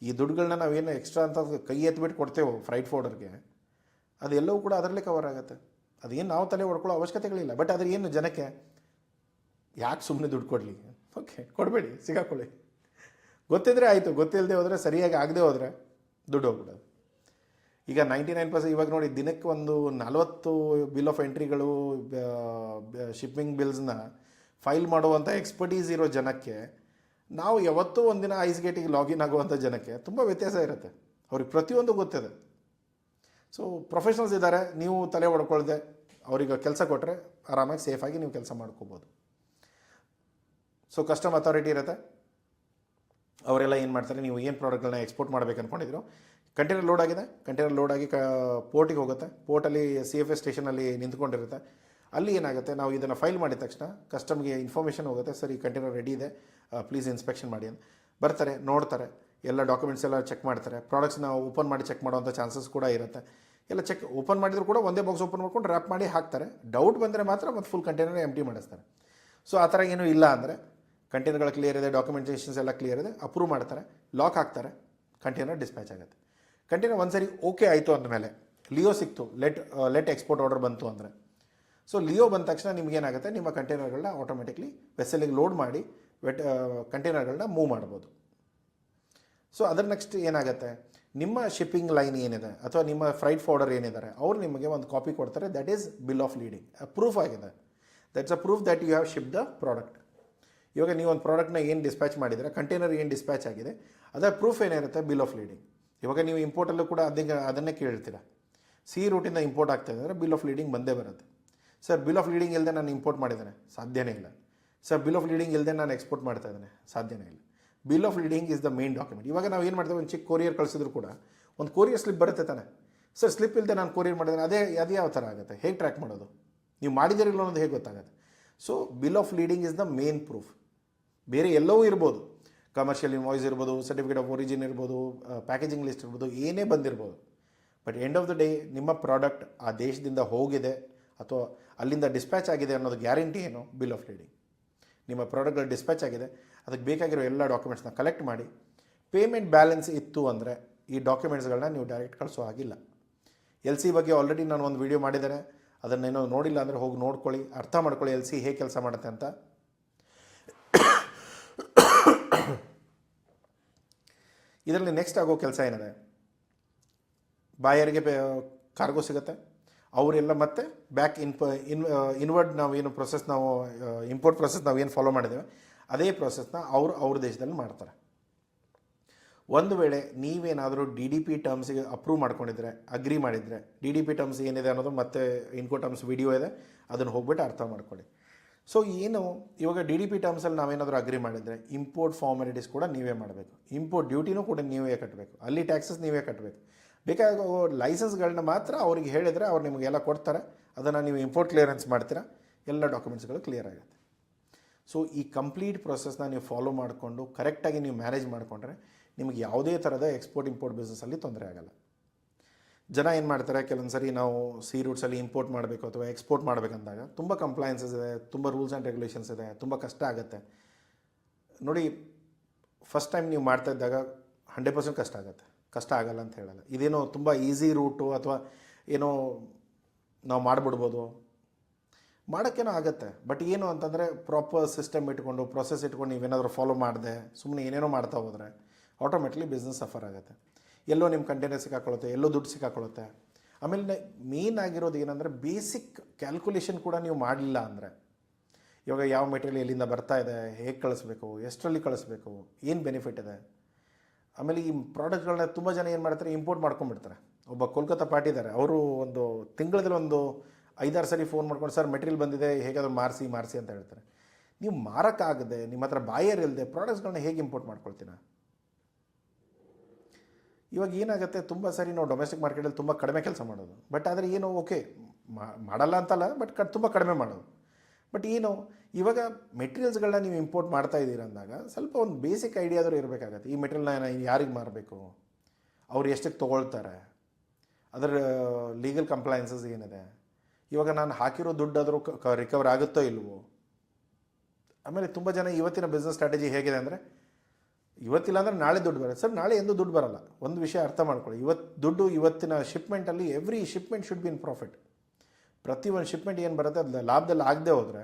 ಈ ದುಡ್ಡುಗಳನ್ನ ನಾವೇನು ಎಕ್ಸ್ಟ್ರಾ ಅಂತ ಕೈ ಎತ್ಬಿಟ್ಟು ಕೊಡ್ತೇವೋ ಫ್ರೈಟ್ ಫೋರ್ಡರ್ಗೆ, ಅದೆಲ್ಲವೂ ಕೂಡ ಅದರಲ್ಲೇ ಕವರ್ ಆಗುತ್ತೆ. ಅದೇನು ನಾವು ತಲೆ ಹೊಡ್ಕೊಳ್ಳೋ ಅವಶ್ಯಕತೆಗಳಿಲ್ಲ. ಬಟ್ ಅದ್ರ ಏನು ಜನಕ್ಕೆ ಯಾಕೆ ಸುಮ್ಮನೆ ದುಡ್ಡು ಕೊಡಲಿ, ಓಕೆ ಕೊಡಬೇಡಿ, ಸಿಗಾಕೊಳ್ಳಿ. ಗೊತ್ತಿದ್ರೆ ಆಯಿತು, ಗೊತ್ತಿಲ್ಲದೆ ಹೋದರೆ, ಸರಿಯಾಗಿ ಆಗದೆ ಹೋದರೆ ದುಡ್ಡು ಹೋಗ್ಬಿಡೋದು. ಈಗ 99% ಇವಾಗ ನೋಡಿ, ದಿನಕ್ಕೆ ಒಂದು 40 ಬಿಲ್ ಆಫ್ ಎಂಟ್ರಿಗಳು, ಶಿಪ್ಪಿಂಗ್ ಬಿಲ್ಸ್ನ ಫೈಲ್ ಮಾಡುವಂಥ ಎಕ್ಸ್ಪರ್ಟೀಸ್ ಇರೋ ಜನಕ್ಕೆ, ನಾವು ಯಾವತ್ತೂ ಒಂದಿನ ಐಸ್ ಗೇಟಿಗೆ ಲಾಗಿನ್ ಆಗುವಂಥ ಜನಕ್ಕೆ ತುಂಬ ವ್ಯತ್ಯಾಸ ಇರುತ್ತೆ. ಅವ್ರಿಗೆ ಪ್ರತಿಯೊಂದು ಗೊತ್ತಿದೆ. ಸೊ ಪ್ರೊಫೆಷನಲ್ಸ್ ಇದ್ದಾರೆ, ನೀವು ತಲೆ ಹೊಡ್ಕೊಳ್ದೆ ಅವ್ರಿಗೆ ಕೆಲಸ ಕೊಟ್ಟರೆ ಆರಾಮಾಗಿ ಸೇಫಾಗಿ ನೀವು ಕೆಲಸ ಮಾಡ್ಕೋಬೋದು. ಸೊ ಕಸ್ಟಮ್ ಅಥಾರಿಟಿ ಇರುತ್ತೆ, ಅವರೆಲ್ಲ ಏನು ಮಾಡ್ತಾರೆ, ನೀವು ಏನು ಪ್ರಾಡಕ್ಟ್ಗಳನ್ನ ಎಕ್ಸ್ಪೋರ್ಟ್ ಮಾಡಬೇಕು ಅಂದ್ಕೊಂಡಿದ್ರು, ಕಂಟೈನರ್ ಲೋಡ್ ಆಗಿದೆ, ಕಂಟೈನರ್ ಲೋಡ್ ಆಗಿ ಪೋರ್ಟಿಗೆ ಹೋಗುತ್ತೆ. ಪೋರ್ಟಲ್ಲಿ CFS ಸ್ಟೇಷನಲ್ಲಿ ನಿಂತ್ಕೊಂಡಿರುತ್ತೆ. ಅಲ್ಲಿ ಏನಾಗುತ್ತೆ, ನಾವು ಇದನ್ನು ಫೈಲ್ ಮಾಡಿದ ತಕ್ಷಣ ಕಸ್ಟಮ್ಗೆ ಇನ್ಫಾರ್ಮೇಷನ್ ಹೋಗುತ್ತೆ, ಸರ್ ಈ ಕಂಟೈನರ್ ರೆಡಿ ಇದೆ, ಪ್ಲೀಸ್ ಇನ್ಸ್ಪೆಕ್ಷನ್ ಮಾಡಿ ಅಂತ. ಬರ್ತಾರೆ, ನೋಡ್ತಾರೆ, ಎಲ್ಲ ಡಾಕ್ಯುಮೆಂಟ್ಸ್ ಎಲ್ಲ ಚೆಕ್ ಮಾಡ್ತಾರೆ. ಪ್ರಾಡಕ್ಟ್ಸ್ನ ಓಪನ್ ಮಾಡಿ ಚೆಕ್ ಮಾಡುವಂಥ ಚಾನ್ಸಸ್ ಕೂಡ ಇರುತ್ತೆ. ಎಲ್ಲ ಚೆಕ್ ಓಪನ್ ಮಾಡಿದ್ರು ಕೂಡ ಒಂದೇ ಬಾಕ್ಸ್ ಓಪನ್ ಮಾಡ್ಕೊಂಡು ರ್ಯಾಪ್ ಮಾಡಿ ಹಾಕ್ತಾರೆ. ಡೌಟ್ ಬಂದರೆ ಮಾತ್ರ ಮತ್ತು ಫುಲ್ ಕಂಟೈನರ್ ಎಂಟಿ ಮಾಡಿಸ್ತಾರೆ. ಸೊ ಆ ಥರ ಏನೂ ಇಲ್ಲ ಅಂದರೆ ಕಂಟೈನರ್ಗಳು ಕ್ಲಿಯರ್ ಇದೆ, ಡಾಕ್ಯುಮೆಂಟೇಷನ್ಸ್ ಎಲ್ಲ ಕ್ಲಿಯರ್ ಇದೆ, ಅಪ್ರೂವ್ ಮಾಡ್ತಾರೆ, ಲಾಕ್ ಹಾಕ್ತಾರೆ, ಕಂಟೈನರ್ ಡಿಸ್ಪ್ಯಾಚ್ ಆಗುತ್ತೆ. ಕಂಟೈನರ್ ಒಂದು ಸರಿ ಓಕೆ ಆಯಿತು ಅಂದಮೇಲೆ, ಲಿಯೋ ಸಿಕ್ತು, ಲೆಟ್ ಎಕ್ಸ್ಪೋರ್ಟ್ ಆರ್ಡರ್ ಬಂತು ಅಂದರೆ, ಸೊ ಲಿಯೋ ಬಂದ ತಕ್ಷಣ ನಿಮಗೇನಾಗುತ್ತೆ, ನಿಮ್ಮ ಕಂಟೈನರ್ಗಳನ್ನ ಆಟೋಮೆಟಿಕ್ಲಿ ವೆಸಲಿಗೆ ಲೋಡ್ ಮಾಡಿ ಕಂಟೈನರ್ಗಳನ್ನ ಮೂವ್ ಮಾಡ್ಬೋದು. ಸೊ ಅದರ ನೆಕ್ಸ್ಟ್ ಏನಾಗುತ್ತೆ, ನಿಮ್ಮ ಶಿಪ್ಪಿಂಗ್ ಲೈನ್ ಏನಿದೆ ಅಥವಾ ನಿಮ್ಮ ಫ್ರೈಟ್ ಫಾರ್ವರ್ಡರ್ ಏನಿದ್ದಾರೆ, ಅವ್ರು ನಿಮಗೆ ಒಂದು ಕಾಪಿ ಕೊಡ್ತಾರೆ, that is bill of lading. Proof ಆಗಿದೆ, that's a proof that you have ship the product. ಇವಾಗ ನೀವು ಒಂದು ಪ್ರಾಡಕ್ಟ್ನ ಏನು ಡಿಸ್ಪ್ಯಾಚ್ ಮಾಡಿದರೆ, ಕಂಟೈನರ್ ಏನು ಡಿಸ್ಪ್ಯಾಚ್ ಆಗಿದೆ, ಅದರ ಪ್ರೂಫ್ ಏನಿರುತ್ತೆ, ಬಿಲ್ ಆಫ್ ಲೀಡಿಂಗ್. ಇವಾಗ ನೀವು ಇಂಪೋರ್ಟಲ್ಲೂ ಕೂಡ ಅದನ್ನೇ ಕೇಳ್ತೀರ, ಸಿ ರೂಟಿಂದ ಇಂಪೋರ್ಟ್ ಆಗ್ತಾಯಿದೆ ಅಂದರೆ ಬಿಲ್ ಆಫ್ ಲೀಡಿಂಗ್ ಬಂದೇ ಬರುತ್ತೆ. ಸರ್ ಬಿಲ್ ಆಫ್ ಲೀಡಿಂಗ್ ಇಲ್ಲದೆ ನಾನು ಇಂಪೋರ್ಟ್ ಮಾಡಿದ್ದೇನೆ, ಸಾಧ್ಯನೇ ಇಲ್ಲ. ಸರ್ ಬಿಲ್ ಆಫ್ ಲೀಡಿಂಗ್ ಇಲ್ಲದೆ ನಾನು ಎಕ್ಸ್ಪೋರ್ಟ್ ಮಾಡ್ತಾ ಇದ್ದೇನೆ, ಸಾಧ್ಯನೇ ಇಲ್ಲ. Bill of lading is the main document. ಇವಾಗ ನಾವು ಏನು ಮಾಡ್ತೇವೆ, ಒಂದು ಚಿಕ್ಕ ಕೊರಿಯರ್ ಕಳಿಸಿದ್ರು ಕೂಡ ಒಂದು ಕೊರಿಯರ್ ಸ್ಲಿಪ್ ಬರುತ್ತೆ ತಾನೆ. ಸರ್ ಸ್ಲಿಪ್ ಇಲ್ಲದೆ ನಾನು ಕೊರಿಯರ್ ಮಾಡಿದ್ದೇನೆ, ಅದು ಯಾವ ಥರ ಆಗುತ್ತೆ, ಹೇಗೆ ಟ್ರ್ಯಾಕ್ ಮಾಡೋದು, ನೀವು ಮಾಡಿದಿರಲಿಲ್ಲ ಅನ್ನೋದು ಹೇಗೆ ಗೊತ್ತಾಗುತ್ತೆ? So bill of lading is the main proof. ಬೇರೆ ಎಲ್ಲವೂ ಇರ್ಬೋದು, ಕಮರ್ಷಿಯಲ್ ಇನ್ವಾಯ್ಸ್ ಇರ್ಬೋದು, ಸರ್ಟಿಫಿಕೇಟ್ ಆಫ್ ಒರಿಜಿನ್ ಇರ್ಬೋದು, ಪ್ಯಾಕೇಜಿಂಗ್ ಲಿಸ್ಟ್ ಇರ್ಬೋದು, ಏನೇ ಬಂದಿರ್ಬೋದು. But end of the day ನಿಮ್ಮ ಪ್ರಾಡಕ್ಟ್ ಆ ದೇಶದಿಂದ ಹೋಗಿದೆ ಅಥವಾ ಅಲ್ಲಿಂದ ಡಿಸ್ಪ್ಯಾಚ್ ಆಗಿದೆ ಅನ್ನೋದು ಗ್ಯಾರಂಟಿ ಏನು, ಬಿಲ್ ಆಫ್ ಲೀಡಿಂಗ್. ನಿಮ್ಮ ಪ್ರಾಡಕ್ಟ್ಗಳು ಡಿಸ್ಪ್ಯಾಚ್ ಆಗಿದೆ, ಅದಕ್ಕೆ ಬೇಕಾಗಿರೋ ಎಲ್ಲ ಡಾಕ್ಯುಮೆಂಟ್ಸ್ನ ಕಲೆಕ್ಟ್ ಮಾಡಿ, ಪೇಮೆಂಟ್ ಬ್ಯಾಲೆನ್ಸ್ ಇತ್ತು ಅಂದರೆ ಈ ಡಾಕ್ಯುಮೆಂಟ್ಸ್ಗಳನ್ನ ನೀವು ಡೈರೆಕ್ಟ್ ಕಳಿಸೋ ಆಗಿಲ್ಲ. LC ಬಗ್ಗೆ ಆಲ್ರೆಡಿ ನಾನು ಒಂದು ವೀಡಿಯೋ ಮಾಡಿದ್ದೇನೆ, ಅದನ್ನೇನೋ ನೋಡಿಲ್ಲ ಅಂದರೆ ಹೋಗಿ ನೋಡ್ಕೊಳ್ಳಿ, ಅರ್ಥ ಮಾಡ್ಕೊಳ್ಳಿ LC ಹೇಗೆ ಕೆಲಸ ಮಾಡುತ್ತೆ ಅಂತ. ಇದರಲ್ಲಿ ನೆಕ್ಸ್ಟ್ ಆಗೋ ಕೆಲಸ ಏನಿದೆ, ಬಾಯರಿಗೆ ಕಾರ್ಗೋ ಸಿಗುತ್ತೆ, ಅವರೆಲ್ಲ ಮತ್ತೆ ಬ್ಯಾಕ್ ಇನ್ವರ್ಡ್ ನಾವೇನು ಪ್ರೊಸೆಸ್, ನಾವು ಇಂಪೋರ್ಟ್ ಪ್ರೊಸೆಸ್ ನಾವೇನು ಫಾಲೋ ಮಾಡಿದ್ದೇವೆ ಅದೇ ಪ್ರೊಸೆಸ್ನ ಅವ್ರ ದೇಶದಲ್ಲಿ ಮಾಡ್ತಾರೆ. ಒಂದು ವೇಳೆ ನೀವೇನಾದರೂ DDP ಟರ್ಮ್ಸಿಗೆ ಅಪ್ರೂವ್ ಮಾಡ್ಕೊಂಡಿದ್ರೆ, ಅಗ್ರಿ ಮಾಡಿದರೆ, DDP ಟರ್ಮ್ಸ್ ಏನಿದೆ ಅನ್ನೋದು ಮತ್ತೆ ಇನ್ಕೋ ಟರ್ಮ್ಸ್ ವಿಡಿಯೋ ಇದೆ, ಅದನ್ನು ಹೋಗ್ಬಿಟ್ಟು ಅರ್ಥ ಮಾಡ್ಕೊಳ್ಳಿ. ಸೊ ಏನು ಇವಾಗ DDP ಟರ್ಮ್ಸಲ್ಲಿ ನಾವೇನಾದರೂ ಅಗ್ರಿ ಮಾಡಿದರೆ ಇಂಪೋರ್ಟ್ ಫಾರ್ಮಾಲಿಟೀಸ್ ಕೂಡ ನೀವೇ ಮಾಡಬೇಕು, ಇಂಪೋರ್ಟ್ ಡ್ಯೂಟಿನೂ ಕೂಡ ನೀವೇ ಕಟ್ಟಬೇಕು, ಅಲ್ಲಿ ಟ್ಯಾಕ್ಸಸ್ ನೀವೇ ಕಟ್ಟಬೇಕು. ಬೇಕಾಗೋ ಲೈಸೆನ್ಸ್ಗಳನ್ನ ಮಾತ್ರ ಅವ್ರಿಗೆ ಹೇಳಿದರೆ ಅವ್ರು ನಿಮಗೆಲ್ಲ ಕೊಡ್ತಾರೆ, ಅದನ್ನು ನೀವು ಇಂಪೋರ್ಟ್ ಕ್ಲಿಯರೆನ್ಸ್ ಮಾಡ್ತೀರಾ, ಎಲ್ಲ ಡಾಕ್ಯುಮೆಂಟ್ಸ್ಗಳು ಕ್ಲಿಯರ್ ಆಗುತ್ತೆ. ಸೊ ಈ ಕಂಪ್ಲೀಟ್ ಪ್ರೊಸೆಸ್ನ ನೀವು ಫಾಲೋ ಮಾಡಿಕೊಂಡು ಕರೆಕ್ಟಾಗಿ ನೀವು ಮ್ಯಾನೇಜ್ ಮಾಡಿಕೊಂಡ್ರೆ ನಿಮಗೆ ಯಾವುದೇ ಥರದ ಎಕ್ಸ್ಪೋರ್ಟ್ ಇಂಪೋರ್ಟ್ ಬಿಸ್ನೆಸ್ಸಲ್ಲಿ ತೊಂದರೆ ಆಗೋಲ್ಲ. ಜನ ಏನು ಮಾಡ್ತಾರೆ, ಕೆಲವೊಂದು ಸರಿ ನಾವು ಸಿ ರೂಟ್ಸಲ್ಲಿ ಇಂಪೋರ್ಟ್ ಮಾಡಬೇಕು ಅಥವಾ ಎಕ್ಸ್ಪೋರ್ಟ್ ಮಾಡಬೇಕಂದಾಗ ತುಂಬ ಕಂಪ್ಲೈನ್ಸಸ್ ಇದೆ, ತುಂಬ ರೂಲ್ಸ್ ಆ್ಯಂಡ್ ರೆಗ್ಯುಲೇಷನ್ಸ್ ಇದೆ, ತುಂಬ ಕಷ್ಟ ಆಗುತ್ತೆ. ನೋಡಿ, ಫಸ್ಟ್ ಟೈಮ್ ನೀವು ಮಾಡ್ತಾ ಇದ್ದಾಗ 100% ಕಷ್ಟ ಆಗುತ್ತೆ, ಕಷ್ಟ ಆಗಲ್ಲ ಅಂತ ಹೇಳಲ್ಲ. ಇದೇನೋ ತುಂಬ ಈಸಿ ರೂಟು ಅಥವಾ ಏನೋ ನಾವು ಮಾಡಿಬಿಡ್ಬೋದು, ಮಾಡೋಕ್ಕೇನೋ ಆಗುತ್ತೆ. ಬಟ್ ಏನು ಅಂತಂದರೆ ಪ್ರಾಪರ್ ಸಿಸ್ಟಮ್ ಇಟ್ಕೊಂಡು, ಪ್ರೊಸೆಸ್ ಇಟ್ಕೊಂಡು ನೀವೇನಾದರೂ ಫಾಲೋ ಮಾಡಿದೆ ಸುಮ್ಮನೆ ಏನೇನೋ ಮಾಡ್ತಾ ಹೋದರೆ ಆಟೋಮೆಟಿಕ್ಲಿ ಬಿಸ್ನೆಸ್ ಸಫರ್ ಆಗುತ್ತೆ. ಎಲ್ಲೋ ನಿಮ್ಮ ಕಂಟೈನರ್ ಸಿಕ್ಕಾಕೊಳ್ಳುತ್ತೆ, ಎಲ್ಲೋ ದುಡ್ಡು ಸಿಕ್ಕಾಕೊಳ್ಳುತ್ತೆ. ಆಮೇಲೆ ಮೇನ್ ಆಗಿರೋದು ಏನಂದರೆ ಬೇಸಿಕ್ ಕ್ಯಾಲ್ಕುಲೇಷನ್ ಕೂಡ ನೀವು ಮಾಡಲಿಲ್ಲ ಅಂದರೆ, ಇವಾಗ ಯಾವ ಮೆಟೀರಿಯಲ್ ಎಲ್ಲಿಂದ ಬರ್ತಾ ಇದೆ, ಹೇಗೆ ಕಳಿಸ್ಬೇಕು, ಎಷ್ಟರಲ್ಲಿ ಕಳಿಸ್ಬೇಕು, ಏನು ಬೆನಿಫಿಟ್ ಇದೆ. ಆಮೇಲೆ ಈ ಪ್ರಾಡಕ್ಟ್ಗಳನ್ನ ತುಂಬ ಜನ ಏನು ಮಾಡ್ತಾರೆ, ಇಂಪೋರ್ಟ್ ಮಾಡ್ಕೊಂಡ್ಬಿಡ್ತಾರೆ. ಒಬ್ಬ ಕೋಲ್ಕತ್ತಾ ಪಾರ್ಟಿ ಇದ್ದಾರೆ, ಅವರು ಒಂದು ತಿಂಗಳಲ್ಲಿ ಒಂದು 5-6 ಸರಿ ಫೋನ್ ಮಾಡ್ಕೊಂಡು, ಸರ್ ಮೆಟೀರಿಯಲ್ ಬಂದಿದೆ, ಹೇಗಾದರೂ ಮಾರಿಸಿ ಅಂತ ಹೇಳ್ತಾರೆ. ನೀವು ಮಾರೋಕ್ಕಾಗದೆ, ನಿಮ್ಮ ಹತ್ರ ಬಾಯರ್ ಇಲ್ಲದೆ ಪ್ರಾಡಕ್ಟ್ಸ್ಗಳನ್ನ ಹೇಗೆ ಇಂಪೋರ್ಟ್ ಮಾಡ್ಕೊಳ್ತೀನ? ಇವಾಗ ಏನಾಗುತ್ತೆ, ತುಂಬ ಸಾರಿ ನಾವು ಡೊಮೆಸ್ಟಿಕ್ ಮಾರ್ಕೆಟಲ್ಲಿ ತುಂಬ ಕಡಿಮೆ ಕೆಲಸ ಮಾಡೋದು. ಬಟ್ ಆದರೆ ಏನು, ಓಕೆ ಮಾಡಲ್ಲ ಅಂತಲ್ಲ, ಬಟ್ ತುಂಬ ಕಡಿಮೆ ಮಾಡೋದು. ಬಟ್ ಏನು, ಇವಾಗ ಮೆಟೀರಿಯಲ್ಸ್ಗಳನ್ನ ನೀವು ಇಂಪೋರ್ಟ್ ಮಾಡ್ತಾ ಇದ್ದೀರ ಅಂದಾಗ ಸ್ವಲ್ಪ ಒಂದು ಬೇಸಿಕ್ ಐಡಿಯಾ ಆದರೂ ಇರಬೇಕಾಗತ್ತೆ. ಈ ಮೆಟೀರಿಯಲ್ನ ಯಾರಿಗೆ ಮಾರಬೇಕು, ಅವ್ರು ಎಷ್ಟಕ್ಕೆ ತೊಗೊಳ್ತಾರೆ, ಅದರ ಲೀಗಲ್ ಕಂಪ್ಲೈನ್ಸಸ್ ಏನಿದೆ, ಇವಾಗ ನಾನು ಹಾಕಿರೋ ದುಡ್ಡಾದರೂ ರಿಕವರ್ ಆಗುತ್ತೋ ಇಲ್ವೋ. ಆಮೇಲೆ ತುಂಬ ಜನ ಇವತ್ತಿನ ಬಿಸ್ನೆಸ್ ಸ್ಟ್ರಾಟಜಿ ಹೇಗಿದೆ ಅಂದರೆ, ಇವತ್ತಿಲ್ಲ ಅಂದರೆ ನಾಳೆ ದುಡ್ಡು ಬರುತ್ತೆ. ಸರ್, ನಾಳೆ ಎಂದೂ ದುಡ್ಡು ಬರಲ್ಲ. ಒಂದು ವಿಷಯ ಅರ್ಥ ಮಾಡ್ಕೊಳ್ಳಿ, ಇವತ್ತಿನ ಶಿಪ್ಮೆಂಟಲ್ಲಿ every shipment should be in profit. ಪ್ರತಿ ಒಂದು ಶಿಪ್ಮೆಂಟ್ ಏನು ಬರುತ್ತೆ ಅದು ಲಾಭದಲ್ಲಿ ಆಗದೆ ಹೋದರೆ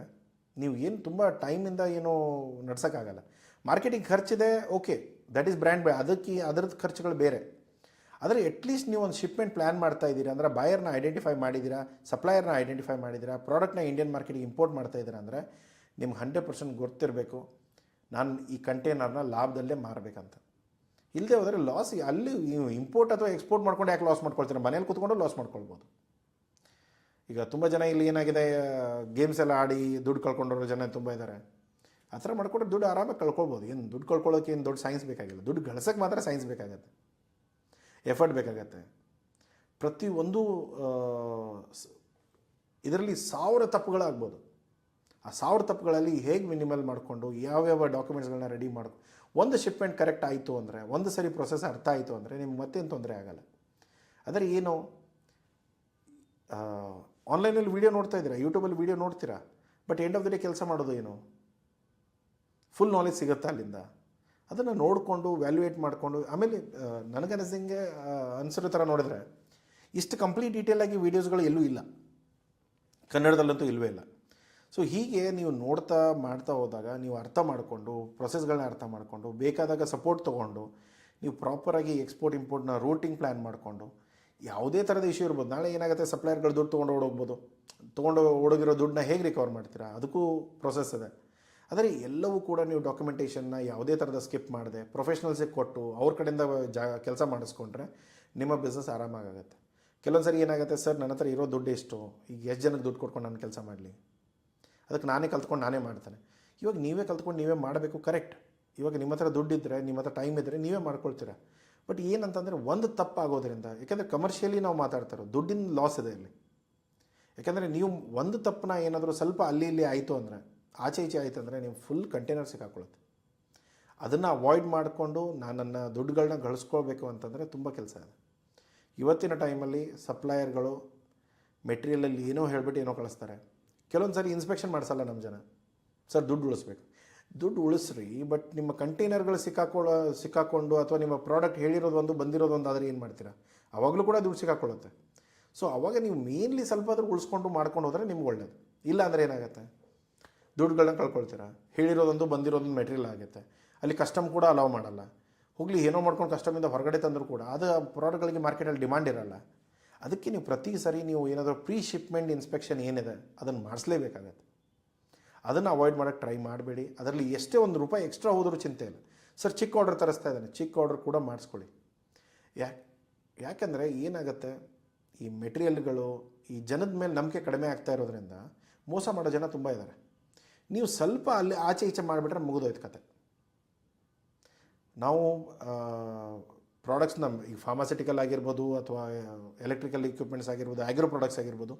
ನೀವು ಏನು ತುಂಬ ಟೈಮಿಂದ ಏನು ನಡ್ಸೋಕ್ಕಾಗಲ್ಲ. ಮಾರ್ಕೆಟಿಂಗ್ ಖರ್ಚಿದೆ, ಓಕೆ, ದಟ್ ಈಸ್ ಬ್ರ್ಯಾಂಡ್, ಅದರದ್ದು ಖರ್ಚುಗಳು ಬೇರೆ. ಆದರೆ ಅಟ್ಲೀಸ್ಟ್ ನೀವು ಒಂದು ಶಿಪ್ಮೆಂಟ್ ಪ್ಲ್ಯಾನ್ ಮಾಡ್ತಾ ಇದ್ದೀರಾ ಅಂದರೆ, ಬಾಯರ್ನ ಐಡೆಂಟಿಫೈ ಮಾಡಿದ್ದೀರಾ, ಸಪ್ಲೈಯರ್ನ ಐಡೆಂಟಿಫೈ ಮಾಡಿದ್ದೀರಾ, ಪ್ರಾಡಕ್ಟ್ನ ಇಂಡಿಯನ್ ಮಾರ್ಕೆಟಿಗೆ ಇಂಪೋರ್ಟ್ ಮಾಡ್ತಾ ಇದ್ದೀರಾ ಅಂದರೆ ನಿಮ್ಗೆ 100% ಗೊತ್ತಿರಬೇಕು, ನಾನು ಈ ಕಂಟೈನರ್ನ ಲಾಭದಲ್ಲೇ ಮಾರಬೇಕಂತ. ಇಲ್ಲದೆ ಹೋದರೆ ಲಾಸ್. ಅಲ್ಲಿ ನೀವು ಇಂಪೋರ್ಟ್ ಅಥವಾ ಎಕ್ಸ್ಪೋರ್ಟ್ ಮಾಡ್ಕೊಂಡು ಯಾಕೆ ಲಾಸ್ ಮಾಡ್ಕೊಳ್ತೀರಾ? ಮನೇಲಿ ಕೂತ್ಕೊಂಡು ಲಾಸ್ ಮಾಡ್ಕೊಳ್ಬೋದು. ಈಗ ತುಂಬ ಜನ ಇಲ್ಲಿ ಏನಾಗಿದೆ, ಗೇಮ್ಸ್ ಎಲ್ಲ ಆಡಿ ದುಡ್ಡು ಕಳ್ಕೊಂಡಿರೋ ಜನ ತುಂಬ ಇದ್ದಾರೆ. ಆ ಥರ ಮಾಡ್ಕೊಂಡ್ರೆ ದುಡ್ಡು ಆರಾಮಾಗಿ ಕಳ್ಕೊಳ್ಬೋದು. ಏನು ದುಡ್ಡು ಕಳ್ಕೊಳ್ಳೋಕೆ ಏನು ದೊಡ್ಡ ಸೈನ್ಸ್ ಬೇಕಾಗಿಲ್ಲ. ದುಡ್ಡು ಗಳಿಸೋಕ್ಕೆ ಮಾತ್ರ ಸೈನ್ಸ್ ಬೇಕಾಗತ್ತೆ, ಎಫರ್ಟ್ ಬೇಕಾಗತ್ತೆ. ಪ್ರತಿಯೊಂದು ಇದರಲ್ಲಿ 1000 ತಪ್ಪುಗಳಾಗ್ಬೋದು. ಆ 1000 ತಪ್ಪುಗಳಲ್ಲಿ ಹೇಗೆ ಮಿನಿಮಲ್ ಮಾಡಿಕೊಂಡು ಯಾವ್ಯಾವ ಡಾಕ್ಯುಮೆಂಟ್ಸ್ಗಳನ್ನ ರೆಡಿ ಮಾಡ್ಕೊಂಡು ಒಂದು ಶಿಪ್ಮೆಂಟ್ ಕರೆಕ್ಟ್ ಆಯಿತು ಅಂದರೆ, ಒಂದು ಸರಿ ಪ್ರೊಸೆಸ್ ಅರ್ಥ ಆಯಿತು ಅಂದರೆ ನಿಮ್ಗೆ ಮತ್ತೇನು ತೊಂದರೆ ಆಗೋಲ್ಲ. ಆದರೆ ಏನು, ಆನ್ಲೈನಲ್ಲಿ ವೀಡಿಯೋ ನೋಡ್ತಾ ಇದ್ದೀರಾ, ಯೂಟ್ಯೂಬಲ್ಲಿ ವೀಡಿಯೋ ನೋಡ್ತೀರಾ, but end of the day ಕೆಲಸ ಮಾಡೋದು ಏನು? ಫುಲ್ ನಾಲೆಜ್ ಸಿಗುತ್ತಾ ಅಲ್ಲಿಂದ? ಅದನ್ನು ನೋಡಿಕೊಂಡು ವ್ಯಾಲ್ಯೂಯೇಟ್ ಮಾಡಿಕೊಂಡು, ಆಮೇಲೆ ನನಗನ್ನಿಸಿಂಗೆ ಅನಿಸಿರೋ ಥರ ನೋಡಿದ್ರೆ ಇಷ್ಟು ಕಂಪ್ಲೀಟ್ ಡೀಟೇಲಾಗಿ ವೀಡಿಯೋಸ್ಗಳು ಎಲ್ಲೂ ಇಲ್ಲ, ಕನ್ನಡದಲ್ಲಂತೂ ಇಲ್ಲವೇ ಇಲ್ಲ. ಸೊ ಹೀಗೆ ನೀವು ಮಾಡ್ತಾ ಹೋದಾಗ ನೀವು ಅರ್ಥ ಮಾಡಿಕೊಂಡು, ಪ್ರೊಸೆಸ್ಗಳನ್ನ ಅರ್ಥ ಮಾಡಿಕೊಂಡು, ಬೇಕಾದಾಗ ಸಪೋರ್ಟ್ ತೊಗೊಂಡು, ನೀವು ಪ್ರಾಪರಾಗಿ ಎಕ್ಸ್ಪೋರ್ಟ್ ಇಂಪೋರ್ಟ್ನ ರೂಟಿಂಗ್ ಪ್ಲ್ಯಾನ್ ಮಾಡಿಕೊಂಡು, ಯಾವುದೇ ಥರದ ಇಶ್ಯೂ ಇರ್ಬೋದು. ನಾಳೆ ಏನಾಗುತ್ತೆ, ಸಪ್ಲೈಯರ್ಗಳು ದುಡ್ಡು ತೊಗೊಂಡು ಓಡೋಗಿರೋ ದುಡ್ಡನ್ನ ಹೇಗೆ ರಿಕವರ್ ಮಾಡ್ತೀರಾ, ಅದಕ್ಕೂ ಪ್ರೊಸೆಸ್ ಇದೆ. ಆದರೆ ಎಲ್ಲವೂ ಕೂಡ ನೀವು ಡಾಕ್ಯುಮೆಂಟೇಷನ್ನ ಯಾವುದೇ ಥರದ ಸ್ಕಿಪ್ ಮಾಡದೆ ಪ್ರೊಫೆಷ್ನಲ್ಸಿಗೆ ಕೊಟ್ಟು ಅವ್ರ ಕಡೆಯಿಂದ ಕೆಲಸ ಮಾಡಿಸ್ಕೊಂಡ್ರೆ ನಿಮ್ಮ ಬಿಸ್ನೆಸ್ ಆರಾಮಾಗುತ್ತೆ. ಕೆಲವೊಂದು ಸರಿ ಏನಾಗುತ್ತೆ, ಸರ್ ನನ್ನ ಹತ್ರ ಇರೋ ದುಡ್ಡು ಎಷ್ಟು, ಈಗ ಎಷ್ಟು ಜನಕ್ಕೆ ದುಡ್ಡು ಕೊಟ್ಕೊಂಡು ನಾನು ಕೆಲಸ ಮಾಡಲಿ, ಅದಕ್ಕೆ ನಾನೇ ಕಲ್ತ್ಕೊಂಡು ನಾನೇ ಮಾಡ್ತೇನೆ. ಇವಾಗ ನೀವೇ ಕಲ್ತ್ಕೊಂಡು ನೀವೇ ಮಾಡಬೇಕು, ಕರೆಕ್ಟ್. ಇವಾಗ ನಿಮ್ಮ ಹತ್ರ ದುಡ್ಡಿದ್ದರೆ, ನಿಮ್ಮ ಹತ್ರ ಟೈಮ್ ಇದ್ದರೆ ನೀವೇ ಮಾಡ್ಕೊಳ್ತೀರ. ಬಟ್ ಏನಂತಂದರೆ ಒಂದು ತಪ್ಪಾಗೋದ್ರಿಂದ, ಯಾಕೆಂದರೆ ಕಮರ್ಷಿಯಲಿ ನಾವು ಮಾತಾಡ್ತಾರೋ ದುಡ್ಡಿನ ಲಾಸ್ ಇದೆ ಇಲ್ಲಿ. ಯಾಕೆಂದರೆ ನೀವು ಒಂದು ತಪ್ಪನ್ನ ಏನಾದರೂ ಸ್ವಲ್ಪ ಅಲ್ಲಿ ಇಲ್ಲಿ ಆಯಿತು ಅಂದರೆ, ಆಚೆ ಈಚೆ ಆಯಿತು ಅಂದರೆ ನೀವು ಫುಲ್ ಕಂಟೈನರ್ ಸಿಕ್ಕಾಕೊಳ್ಳುತ್ತೆ. ಅದನ್ನು ಅವಾಯ್ಡ್ ಮಾಡಿಕೊಂಡು ನನ್ನ ದುಡ್ಡುಗಳನ್ನ ಗಳಿಸ್ಕೊಳ್ಬೇಕು ಅಂತಂದರೆ ತುಂಬ ಕೆಲಸ ಇದೆ. ಇವತ್ತಿನ ಟೈಮಲ್ಲಿ ಸಪ್ಲೈಯರ್ಗಳು ಮೆಟೀರಿಯಲಲ್ಲಿ ಏನೋ ಹೇಳಿಬಿಟ್ಟು ಏನೋ ಕಳಿಸ್ತಾರೆ. ಕೆಲವೊಂದು ಸಾರಿ ಇನ್ಸ್ಪೆಕ್ಷನ್ ಮಾಡಿಸಲ್ಲ ನಮ್ಮ ಜನ. ಸರ್ ದುಡ್ಡು ಉಳಿಸ್ಬೇಕು, ದುಡ್ಡು ಉಳಿಸ್ರಿ, ಬಟ್ ನಿಮ್ಮ ಕಂಟೈನರ್ಗಳು ಸಿಕ್ಕಾಕೊಂಡು ಅಥವಾ ನಿಮ್ಮ ಪ್ರಾಡಕ್ಟ್ ಹೇಳಿರೋದು ಒಂದು ಬಂದಿರೋದು ಒಂದು ಆದರೆ ಏನು ಮಾಡ್ತೀರಾ? ಆವಾಗಲೂ ಕೂಡ ದುಡ್ಡು ಸಿಕ್ಕಾಕೊಳ್ಳುತ್ತೆ. ಸೊ ಅವಾಗ ನೀವು ಮೇನ್ಲಿ ಸ್ವಲ್ಪ ಆದರೂ ಉಳಿಸ್ಕೊಂಡು ಮಾಡ್ಕೊಂಡು ಹೋದರೆ ನಿಮ್ಗೆ ಒಳ್ಳೇದು. ಇಲ್ಲ ಅಂದರೆ ಏನಾಗುತ್ತೆ, ದುಡ್ಡುಗಳನ್ನ ಕಳ್ಕೊಳ್ತೀರಾ. ಹೇಳಿರೋದೊಂದು ಬಂದಿರೋದೊಂದು ಮೆಟೀರಿಯಲ್ ಆಗುತ್ತೆ. ಅಲ್ಲಿ ಕಸ್ಟಮ್ ಕೂಡ ಅಲೌ ಮಾಡಲ್ಲ. ಹೋಗಲಿ ಏನೋ ಮಾಡ್ಕೊಂಡು ಕಸ್ಟಮಿಂದ ಹೊರಗಡೆ ತಂದರೂ ಕೂಡ ಅದು ಪ್ರಾಡಕ್ಟ್ಗಳಿಗೆ ಮಾರ್ಕೆಟಲ್ಲಿ ಡಿಮಾಂಡ್ ಇರಲ್ಲ. ಅದಕ್ಕೆ ನೀವು ಪ್ರತಿ ಸರಿ ನೀವು ಏನಾದರೂ ಪ್ರೀ ಶಿಪ್ಮೆಂಟ್ ಇನ್ಸ್ಪೆಕ್ಷನ್ ಏನಿದೆ ಅದನ್ನು ಮಾಡಿಸ್ಲೇಬೇಕಾಗತ್ತೆ. ಅದನ್ನು ಅವಾಯ್ಡ್ ಮಾಡೋಕ್ಕೆ ಟ್ರೈ ಮಾಡಬೇಡಿ. ಅದರಲ್ಲಿ ಎಷ್ಟೇ ₹1 ಎಕ್ಸ್ಟ್ರಾ ಹೋದರೂ ಚಿಂತೆ ಇಲ್ಲ. ಸರ್ ಚಿಕ್ಕ ಆರ್ಡರ್ ತರಿಸ್ತಾ ಇದ್ದಾನೆ, ಚಿಕ್ಕ ಆರ್ಡರ್ ಕೂಡ ಮಾಡಿಸ್ಕೊಳ್ಳಿ. ಯಾಕೆಂದರೆ ಏನಾಗುತ್ತೆ, ಈ ಮೆಟೀರಿಯಲ್ಗಳು ಈ ಜನದ ಮೇಲೆ ನಂಬಿಕೆ ಕಡಿಮೆ ಆಗ್ತಾ ಇರೋದ್ರಿಂದ ಮೋಸ ಮಾಡೋ ಜನ ತುಂಬ ಇದ್ದಾರೆ. ನೀವು ಸ್ವಲ್ಪ ಅಲ್ಲಿ ಆಚೆ ಈಚೆ ಮಾಡಿಬಿಟ್ರೆ ಮುಗಿದೋಯ್ತು ಕತೆ. ನಾವು ಪ್ರಾಡಕ್ಟ್ಸ್ನ ಈ ಫಾರ್ಮಾಸ್ಯೂಟಿಕಲ್ ಆಗಿರ್ಬೋದು ಅಥವಾ ಎಲೆಕ್ಟ್ರಿಕಲ್ ಇಕ್ವಿಪ್ಮೆಂಟ್ಸ್ ಆಗಿರ್ಬೋದು, ಆಗ್ರೋ ಪ್ರಾಡಕ್ಟ್ಸ್ ಆಗಿರ್ಬೋದು,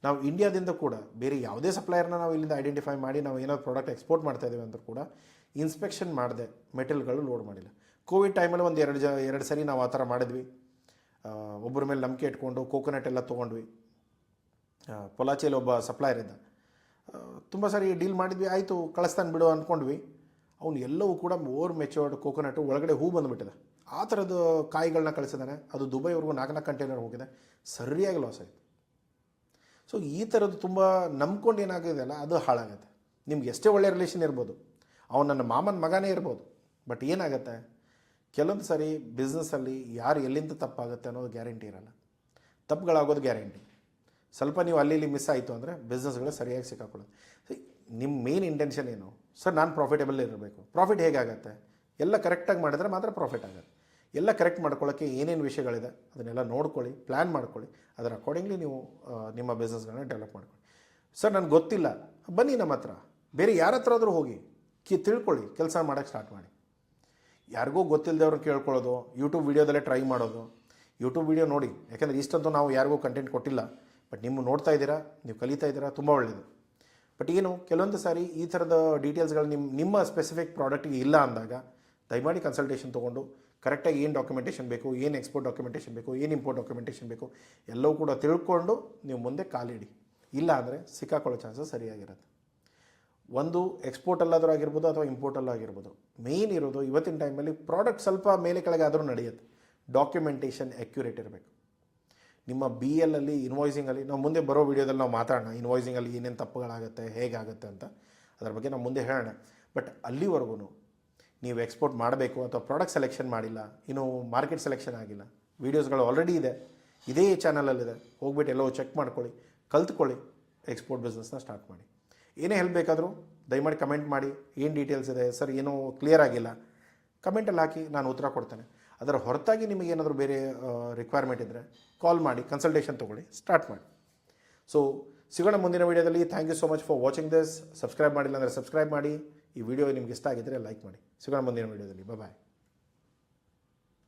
ನಾವು ಇಂಡಿಯಾದಿಂದ ಕೂಡ ಬೇರೆ ಯಾವುದೇ ಸಪ್ಲೈಯರ್ನ ನಾವು ಇಲ್ಲಿಂದ ಐಡೆಂಟಿಫೈ ಮಾಡಿ ನಾವು ಏನಾದ್ರು ಪ್ರಾಡಕ್ಟ್ ಎಕ್ಸ್ಪೋರ್ಟ್ ಮಾಡ್ತಾ ಇದ್ದೀವಿ ಅಂತ ಕೂಡ ಇನ್ಸ್ಪೆಕ್ಷನ್ ಮಾಡದೆ ಮೆಟೀರಿಯಲ್ಗಳು ಲೋಡ್ ಮಾಡಿಲ್ಲ. ಕೋವಿಡ್ ಟೈಮಲ್ಲಿ ಒಂದು ಎರಡು ಸರಿ ನಾವು ಆ ಥರ ಮಾಡಿದ್ವಿ. ಒಬ್ಬರ ಮೇಲೆ ನಂಬಿಕೆ ಇಟ್ಕೊಂಡು ಕೋಕೋನಟ್ ಎಲ್ಲ ತೊಗೊಂಡ್ವಿ. ಪೊಲಾಚಿಯಲ್ಲಿ ಒಬ್ಬ ಸಪ್ಲೈಯರ್ ಇದ್ದ, ತುಂಬ ಸಾರಿ ಡೀಲ್ ಮಾಡಿದ್ವಿ, ಆಯಿತು ಕಳಿಸ್ತಾನೆ ಬಿಡು ಅಂದ್ಕೊಂಡ್ವಿ. ಅವ್ನು ಎಲ್ಲವೂ ಕೂಡ ಓವರ್ ಮೆಚೋರ್ಡ್ ಕೋಕೋನಟ್ಟು, ಒಳಗಡೆ ಹೂ ಬಂದುಬಿಟ್ಟಿದೆ. ಆ ಥರದ್ದು ಕಾಯಿಗಳನ್ನ ಕಳಿಸಿದ್ದಾನೆ. ಅದು ದುಬೈವರೆಗೂ 4 ಕಂಟೈನರ್ ಹೋಗಿದೆ, ಸರಿಯಾಗಿ ಲಾಸ್ ಆಯಿತು. ಸೊ ಈ ಥರದ್ದು ತುಂಬ ನಂಬ್ಕೊಂಡು ಏನಾಗಿದೆ ಅಲ್ಲ, ಅದು ಹಾಳಾಗುತ್ತೆ. ನಿಮ್ಗೆ ಎಷ್ಟೇ ಒಳ್ಳೆಯ ರಿಲೇಷನ್ ಇರ್ಬೋದು, ಅವನು ನನ್ನ ಮಾಮನ ಮಗನೇ ಇರ್ಬೋದು, ಬಟ್ ಏನಾಗುತ್ತೆ, ಕೆಲವೊಂದು ಸಾರಿ ಬಿಸ್ನೆಸ್ಸಲ್ಲಿ ಯಾರು ಎಲ್ಲಿಂದ ತಪ್ಪಾಗುತ್ತೆ ಅನ್ನೋದು ಗ್ಯಾರಂಟಿ ಇರಲ್ಲ. ತಪ್ಪುಗಳಾಗೋದು ಗ್ಯಾರಂಟಿ. ಸ್ವಲ್ಪ ನೀವು ಅಲ್ಲಿ ಇಲ್ಲಿ ಮಿಸ್ ಆಯಿತು ಅಂದರೆ ಬಿಸ್ನೆಸ್ಗಳು ಸರಿಯಾಗಿ ಸಿಕ್ಕಾಕೊಳ್ಳೋದು. ನಿಮ್ಮ ಮೇನ್ ಇಂಟೆನ್ಷನ್ ಏನು? ಸರ್ ನಾನು ಪ್ರಾಫಿಟೇಬಲ್ ಇರಬೇಕು. ಪ್ರಾಫಿಟ್ ಹೇಗಾಗತ್ತೆ? ಎಲ್ಲ ಕರೆಕ್ಟಾಗಿ ಮಾಡಿದ್ರೆ ಮಾತ್ರ ಪ್ರಾಫಿಟ್ ಆಗುತ್ತೆ. ಎಲ್ಲ ಕರೆಕ್ಟ್ ಮಾಡ್ಕೊಳ್ಳೋಕ್ಕೆ ಏನೇನು ವಿಷಯಗಳಿದೆ ಅದನ್ನೆಲ್ಲ ನೋಡ್ಕೊಳ್ಳಿ, ಪ್ಲ್ಯಾನ್ ಮಾಡ್ಕೊಳ್ಳಿ, ಅದರ ಅಕಾರ್ಡಿಂಗ್ಲಿ ನೀವು ನಿಮ್ಮ ಬಿಸ್ನೆಸ್ಗಳನ್ನ ಡೆವಲಪ್ ಮಾಡ್ಕೊಳ್ಳಿ. ಸರ್ ನನಗೆ ಗೊತ್ತಿಲ್ಲ, ಬನ್ನಿ ನಮ್ಮ ಹತ್ರ, ಬೇರೆ ಯಾರ ಹತ್ರ ಆದರೂ ಹೋಗಿ ತಿಳ್ಕೊಳ್ಳಿ, ಕೆಲಸ ಮಾಡೋಕ್ಕೆ ಸ್ಟಾರ್ಟ್ ಮಾಡಿ. ಯಾರಿಗೂ ಗೊತ್ತಿಲ್ಲದವ್ರನ್ನ ಕೇಳ್ಕೊಳ್ಳೋದು, ಯೂಟ್ಯೂಬ್ ವೀಡಿಯೋದಲ್ಲೇ ಟ್ರೈ ಮಾಡೋದು. ಯೂಟ್ಯೂಬ್ ವೀಡಿಯೋ ನೋಡಿ, ಯಾಕೆಂದರೆ ಇಷ್ಟಂತೂ ನಾವು ಯಾರಿಗೂ ಕಂಟೆಂಟ್ ಕೊಟ್ಟಿಲ್ಲ, ಬಟ್ ನೀವು ನೋಡ್ತಾ ಇದ್ದೀರಾ, ನೀವು ಕಲಿತಾ ಇದ್ದೀರಾ, ತುಂಬ ಒಳ್ಳೆಯದು. ಬಟ್ ಏನು ಕೆಲವೊಂದು ಸಾರಿ ಈ ಥರದ ಡೀಟೇಲ್ಸ್ಗಳು ನಿಮ್ಮ ಸ್ಪೆಸಿಫಿಕ್ ಪ್ರಾಡಕ್ಟಿಗೆ ಇಲ್ಲ ಅಂದಾಗ ದಯಮಾಡಿ ಕನ್ಸಲ್ಟೇಷನ್ ತೊಗೊಂಡು ಕರೆಕ್ಟಾಗಿ ಏನು ಡಾಕ್ಯುಮೆಂಟೇಷನ್ ಬೇಕು, ಏನು ಎಕ್ಸ್ಪೋರ್ಟ್ ಡಾಕ್ಯುಮೆಂಟೇಷನ್ ಬೇಕು, ಏನು ಇಂಪೋರ್ಟ್ ಡಾಕ್ಯುಮೆಂಟೇಷನ್ ಬೇಕು, ಎಲ್ಲವೂ ಕೂಡ ತಿಳ್ಕೊಂಡು ನೀವು ಮುಂದೆ ಕಾಲಿಡಿ. ಇಲ್ಲ ಅಂದರೆ ಸಿಕ್ಕಾಕೊಳ್ಳೋ ಚಾನ್ಸಸ್ ಸರಿಯಾಗಿರುತ್ತೆ. ಒಂದು ಎಕ್ಸ್ಪೋರ್ಟಲ್ಲಾದರೂ ಆಗಿರ್ಬೋದು ಅಥವಾ ಇಂಪೋರ್ಟಲ್ಲೂ ಆಗಿರ್ಬೋದು, ಮೇಯ್ನ್ ಇರೋದು ಇವತ್ತಿನ ಟೈಮಲ್ಲಿ ಪ್ರಾಡಕ್ಟ್ ಸ್ವಲ್ಪ ಮೇಲೆ ಕೆಳಗೆ ಆದರೂ ನಡೆಯುತ್ತೆ, ಡಾಕ್ಯುಮೆಂಟೇಷನ್ ಅಕ್ಯುರೇಟ್ ಇರಬೇಕು. ನಿಮ್ಮ BL ಅಲ್ಲಿ ಇನ್ವಾಯ್ಸಿಂಗಲ್ಲಿ ನಾವು ಮುಂದೆ ಬರೋ ವೀಡಿಯೋದಲ್ಲಿ ನಾವು ಮಾತಾಡೋಣ, ಇನ್ವಾಯ್ಸಿಂಗಲ್ಲಿ ಏನೇನು ತಪ್ಪುಗಳಾಗುತ್ತೆ, ಹೇಗಾಗುತ್ತೆ ಅಂತ, ಅದರ ಬಗ್ಗೆ ನಾವು ಮುಂದೆ ಹೇಳೋಣ. ಬಟ್ ಅಲ್ಲಿವರೆಗೂ ನೀವು ಎಕ್ಸ್ಪೋರ್ಟ್ ಮಾಡಬೇಕು ಅಥವಾ ಪ್ರಾಡಕ್ಟ್ ಸೆಲೆಕ್ಷನ್ ಮಾಡಿಲ್ಲ, ಇನ್ನು ಮಾರ್ಕೆಟ್ ಸೆಲೆಕ್ಷನ್ ಆಗಿಲ್ಲ, ವೀಡಿಯೋಸ್ಗಳು ಆಲ್ರೆಡಿ ಇದೆ, ಇದೇ ಚಾನಲಲ್ಲಿದೆ, ಹೋಗ್ಬಿಟ್ಟು ಎಲ್ಲೋ ಚೆಕ್ ಮಾಡ್ಕೊಳ್ಳಿ, ಕಲ್ತ್ಕೊಳ್ಳಿ, ಎಕ್ಸ್ಪೋರ್ಟ್ ಬಿಸ್ನೆಸ್ನ ಸ್ಟಾರ್ಟ್ ಮಾಡಿ. ಏನೇ ಹೆಲ್ಪ್ ಬೇಕಾದರೂ ದಯಮಾಡಿ ಕಮೆಂಟ್ ಮಾಡಿ, ಏನು ಡೀಟೇಲ್ಸ್ ಇದೆ ಸರ್, ಏನೂ ಕ್ಲಿಯರ್ ಆಗಿಲ್ಲ, ಕಮೆಂಟಲ್ಲಿ ಹಾಕಿ, ನಾನು ಉತ್ತರ ಕೊಡ್ತೇನೆ. ಅದರ ಹೊರತಾಗಿ ನಿಮಗೇನಾದರೂ ಬೇರೆ ರಿಕ್ವೈರ್ಮೆಂಟ್ ಇದ್ದರೆ ಕಾಲ್ ಮಾಡಿ, ಕನ್ಸಲ್ಟೇಷನ್ ತೊಗೊಳ್ಳಿ, ಸ್ಟಾರ್ಟ್ ಮಾಡಿ. ಸೊ ಸಿಗೋಣ ಮುಂದಿನ ವೀಡಿಯೋದಲ್ಲಿ. Thank you so much for watching this. Subscribe ಮಾಡಿಲ್ಲ ಅಂದರೆ ಸಬ್ಸ್ಕ್ರೈಬ್ ಮಾಡಿ. ಈ ವಿಡಿಯೋ ನಿಮ್ಗೆ ಇಷ್ಟ ಆಗಿದ್ದರೆ ಲೈಕ್ ಮಾಡಿ. ಸಿಗೋಣ ಮುಂದಿನ ವೀಡಿಯೋದಲ್ಲಿ. ಬಾಯ್.